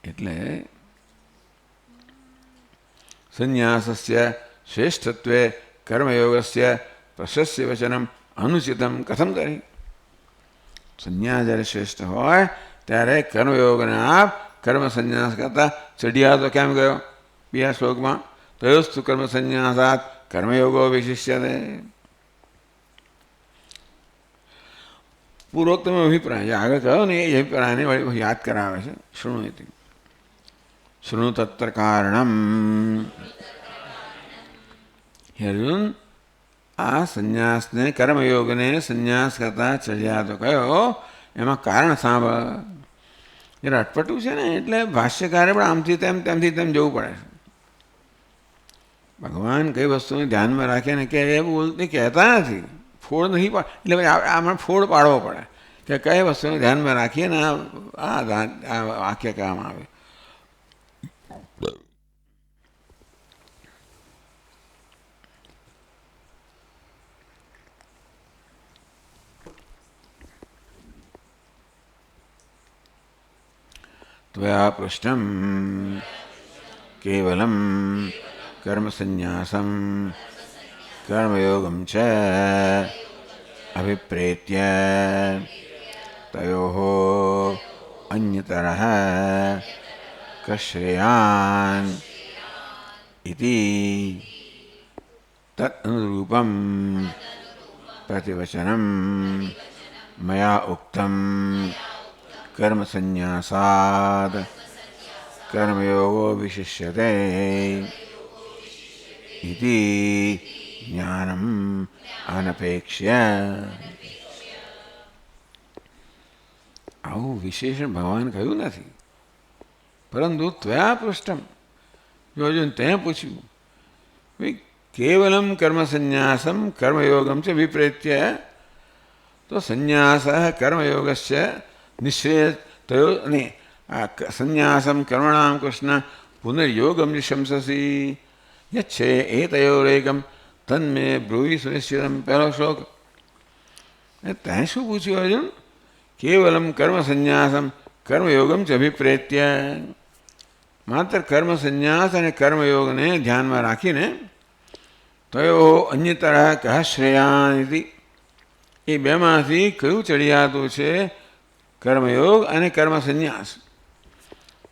એટલે સંન્યાસસ્ય શ્રેષ્ઠત્વે કર્મયોગસ્ય પ્રશસ્ય વચનમ અનુચિતમ કથમ કરી. સંન્યાસ જ્યારે શ્રેષ્ઠ હોય ત્યારે કર્મયોગના કર્મ સંન્યાસ કરતા ચડિયાતો કેમ ગયો? 2 શ્લોકમાં તયોસ્તુ કર્મ સંન્યાસાત કર્મયોગો વિશિષ્યતે. પૂર્વોક્તમ અભિપ્રાય આગળ કહ્યો ને એ અભિપ્રાયને યાદ કરાવે છે. શૃણુ તત્ર કારણમ. અર્જુન, આ સંન્યાસને કર્મયોગને સંન્યાસ કરતા ચડિયાતો કયો, એમાં કારણ સાંભળ. જરા અટપટું છે ને, એટલે ભાષ્યકારે પણ આમથી તેમ તેમથી તેમ જવું પડે છે. ભગવાન કઈ વસ્તુને ધ્યાનમાં રાખે ને કે એ બોલતી કહેતા નથી, ફોડ નહીં પાડ, એટલે આમાં ફોડ પાડવો પડે કે કઈ વસ્તુને ધ્યાનમાં રાખીએ ને આ વાક્ય કહેવામાં આવે. ત્વયા પૃષ્ટમ કેવલમ કર્મ સંન્યાસમ કર્મયોગમ ચ अभिप्रेत्य तयोः अन्यतरः कश्रेयान् इति तदनुरूपं प्रतिवचनं मया उक्तं कर्मसन्न्यासात् कर्मयोगो विशिष्यते इति ज्ञानम् अनपेक्ष्य। આવું વિશેષણ ભગવાન કહ્યું નથી, પરંતુ ત્વયા પૃષ્ઠમ જો અર્જુન તે પૂછ્યું ભાઈ કેવલમ કર્મ સંન્યાસમ કર્મયોગમ છે વિપ્રેત્ય તો સંન્યાસ કર્મયોગસ્ય નિશ્રેય તયો અને આ સંન્યાસમ કર્મણામ કૃષ્ણ પુનર્યોગમ નિશંસસી યચ્છે એ તયોરેકમ તન્મે બ્રુવી સુનિશ્ચિતમ. પહેલો શ્લોક. ત્યાં શું પૂછ્યું અર્જુન? કેવલમ કર્મ સંન્યાસમ કર્મયોગમ ચ અભિપ્રેત્ય, માત્ર કર્મ સંન્યાસ અને કર્મયોગને ધ્યાનમાં રાખીને તયો અન્યતર કહ શ્રેયાનિતિ, એ બેમાંથી કયું ચડિયાતું છે કર્મયોગ અને કર્મ સંન્યાસ.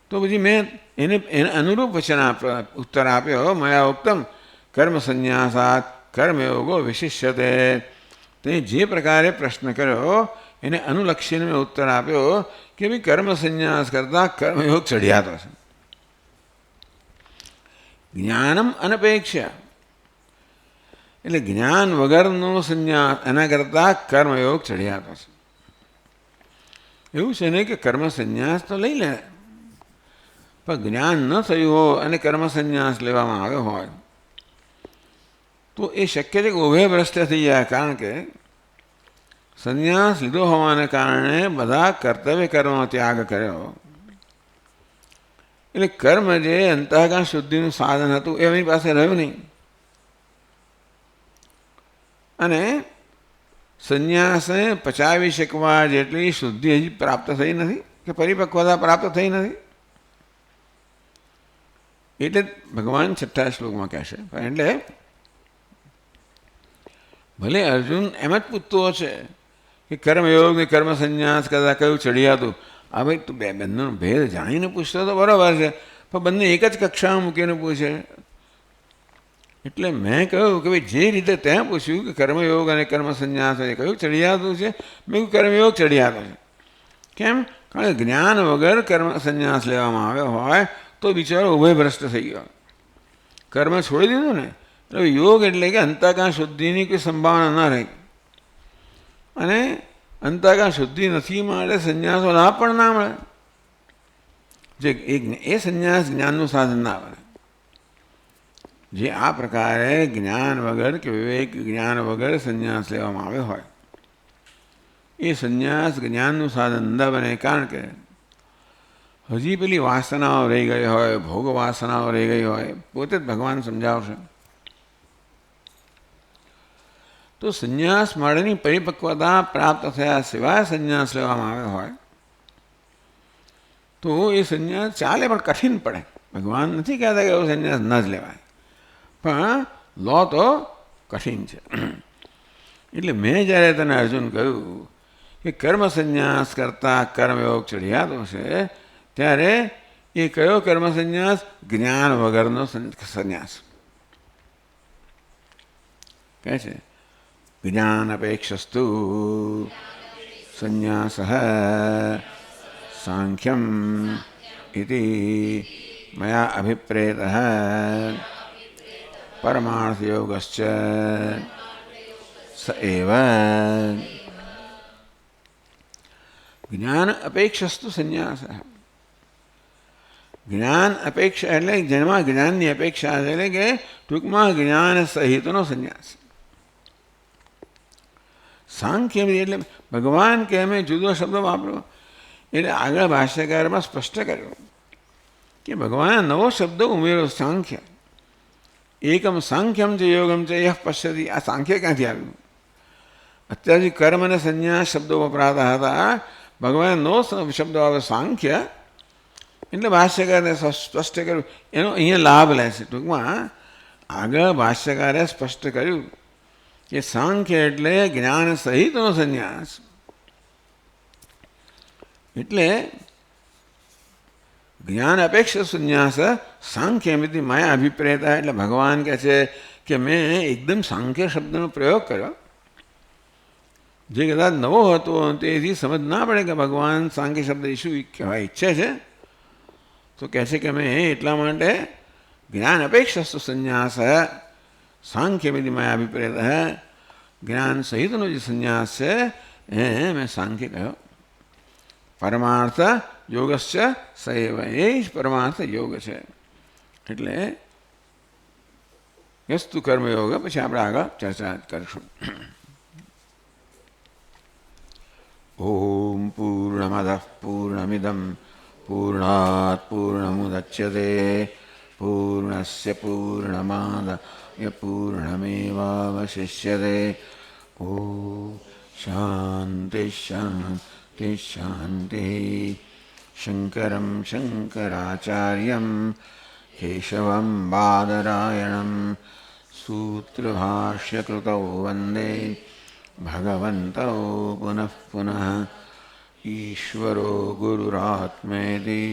તો પછી મેં એને અનુરૂપ વચન ઉત્તર આપ્યો મયા ઉક્તમ કર્મ સંન્યાસાત કર્મયોગો વિશિષ્યતે. તે જે પ્રકારે પ્રશ્ન કર્યો એને અનુલક્ષીને મેં ઉત્તર આપ્યો કે ભાઈ કર્મ સંન્યાસ કરતાં કર્મયોગ ચડિયાતો છે. જ્ઞાનમ અનપેક્ષા એટલે જ્ઞાન વગરનો સંન્યાસ, એના કરતાં કર્મયોગ ચડિયાતો છે. એવું છે ને કે કર્મ સંન્યાસ તો લઈ લે, પણ જ્ઞાન ન થયું હોય અને કર્મ સંન્યાસ લેવામાં આવ્યો હોય તો એ શક્ય છે કે ઉભય ભ્રષ્ટ થઈ જાય. કારણ કે સંન્યાસ લીધો હોવાને કારણે બધા કર્તવ્ય કર્મનો ત્યાગ કર્યો, એટલે કર્મ જે અંતઃકરણ શુદ્ધિનું સાધન હતું એ એમની પાસે રહ્યું નહીં. અને સંન્યાસને પચાવી શકવા જેટલી શુદ્ધિ હજી પ્રાપ્ત થઈ નથી કે પરિપક્વતા પ્રાપ્ત થઈ નથી. એટલે ભગવાન 6થા શ્લોકમાં કહેશે. એટલે ભલે અર્જુન એમ જ પૂછતો છે કે કર્મયોગ ને કર્મ સંન્યાસ કરતાં કયું ચડિયાતું, આ ભાઈ તું બંનેનો ભેદ જાણીને પૂછતો તો બરાબર છે, પણ બંને એક જ કક્ષામાં મૂકીને પૂછે. એટલે મેં કહ્યું કે ભાઈ જે રીતે ત્યાં પૂછ્યું કે કર્મયોગ અને કર્મ સંન્યાસ કયું ચડિયાતું છે, મેં કહ્યું કર્મયોગ ચડિયાતો છે. કેમ? કારણ કે જ્ઞાન વગર કર્મ સંન્યાસ લેવામાં આવ્યો હોય તો બિચારો ઉભય ભ્રષ્ટ થઈ ગયો, કર્મ છોડી દીધું ને. એટલે યોગ એટલે કે અંતઃકરણ શુદ્ધિની કોઈ સંભાવના ન રહી, અને અંતઃકરણ શુદ્ધિ નથી માટે સંન્યાસો લાભ પણ ના મળે. જે એ સંન્યાસ જ્ઞાનનું સાધન ના બને. જે આ પ્રકારે જ્ઞાન વગર કે વિવેક જ્ઞાન વગર સંન્યાસ લેવામાં આવ્યો હોય એ સંન્યાસ જ્ઞાનનું સાધન ન બને. કારણ કે હજી પેલી વાસનાઓ રહી ગઈ હોય, ભોગ વાસનાઓ રહી ગઈ હોય, પોતે જ ભગવાન સમજાવશે. તો સંન્યાસ માટેની પરિપક્વતા પ્રાપ્ત થયા સિવાય સંન્યાસ લેવામાં આવ્યો હોય તો એ સંન્યાસ ચાલે પણ કઠિન પડે. ભગવાન નથી કહેતા કે એવો સંન્યાસ ન જ લેવાય, પણ લો તો કઠિન છે. એટલે મેં જ્યારે તને અર્જુન કહ્યું કે કર્મ સંન્યાસ કરતાં કર્મયોગ ચડિયાતો છે, ત્યારે એ કયો કર્મ સંન્યાસ? જ્ઞાન વગરનો સંન્યાસ કહે છે. જ્ઞાન અપેક્ષસ્તુ સંન્યાસ સાંખ્યમ ઇતિ મયા અભિપ્રેત પરમાર્થયોગશ્ચ સ એવ. જ્ઞાન અપેક્ષસ્તુ સંન્યાસ. જ્ઞાન અપેક્ષા એટલે જેમાં જ્ઞાનની અપેક્ષા છે, એટલે કે ટૂંકમાં જ્ઞાન સહિતનો સંન્યાસ. સાંખ્ય એટલે ભગવાન કે અમે જુદો શબ્દ વાપરો, એટલે આગળ ભાષ્યકારમાં સ્પષ્ટ કર્યું કે ભગવાન નવો શબ્દ ઉમેરો સાંખ્ય. એકમ સાંખ્યમ છે યોગમ છે યહ પશ્યતિ. આ સાંખ્ય ક્યાંથી આવ્યું? અત્યાર સુધી કર્મ અને સંન્યાસ શબ્દો વપરાતા હતા, ભગવાન નવો શબ્દ આવે સાંખ્ય. એટલે ભાષ્યકારે સ્પષ્ટ કર્યું, એનો અહીંયા લાભ લે છે. ટૂંકમાં આગળ ભાષ્યકારે સ્પષ્ટ કર્યું કે સાંખ્ય એટલે જ્ઞાન સહિતનો સંન્યાસ. એટલે જ્ઞાન અપેક્ષ સંન્યાસ સાંખ્યમિતિ માયા અભિપ્રેતા. એટલે ભગવાન કહે છે કે મેં એકદમ સાંખ્ય શબ્દનો પ્રયોગ કર્યો, જે કદાચ નવો હતો તેથી સમજ ના પડે કે ભગવાન સાંખ્ય શબ્દ શું કહેવા ઈચ્છે છે. તો કહે છે કે મેં એટલા માટે જ્ઞાન અપેક્ષ સંન્યાસ સાંખ્યમિતિ માયા અભિપ્રેત, જ્ઞાન સહિતનો જે સંન્યાસ છે એ મેં સાંખ્ય કહ્યો. પરમાર્થ યોગસ્ય સૈવ, એ જ પરમાર્થ યોગ છે. એટલે યસ્તુ કર્મયોગ. પછી આપણે આગળ ચર્ચા કરીશું. ઓમ પૂર્ણમદ પૂર્ણમિદમ પૂર્ણાત પૂર્ણમુદચ્યતે પૂર્ણસ્ય પૂર્ણમાદાય પૂર્ણમેવાવશિષ્યતે. ઓમ શાંતિ શાંતિ શાંતિ. શંકરં શંકરાચાર્યં કેશવં બાદરાયણં સૂત્રભાષ્યકૃતૌ વંદે ભગવन्तौ પુનઃ પુનઃ. ઈશ્વરો ગુરુરાત્મેતિ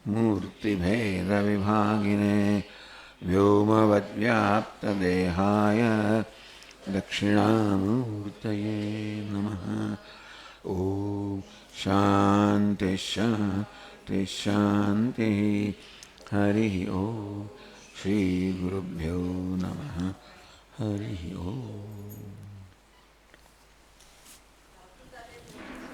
મૂર્તિભેદવિભાગિને વ્યોમવદ્વ્યાપ્તદેહાય દક્ષિણામૂર્તયે નમઃ. ઓમ શાંતિ શાંતિ શાંતિ. હરિ ઓમ. શ્રી ગુરુભ્યો નમઃ. હરિ ઓમ.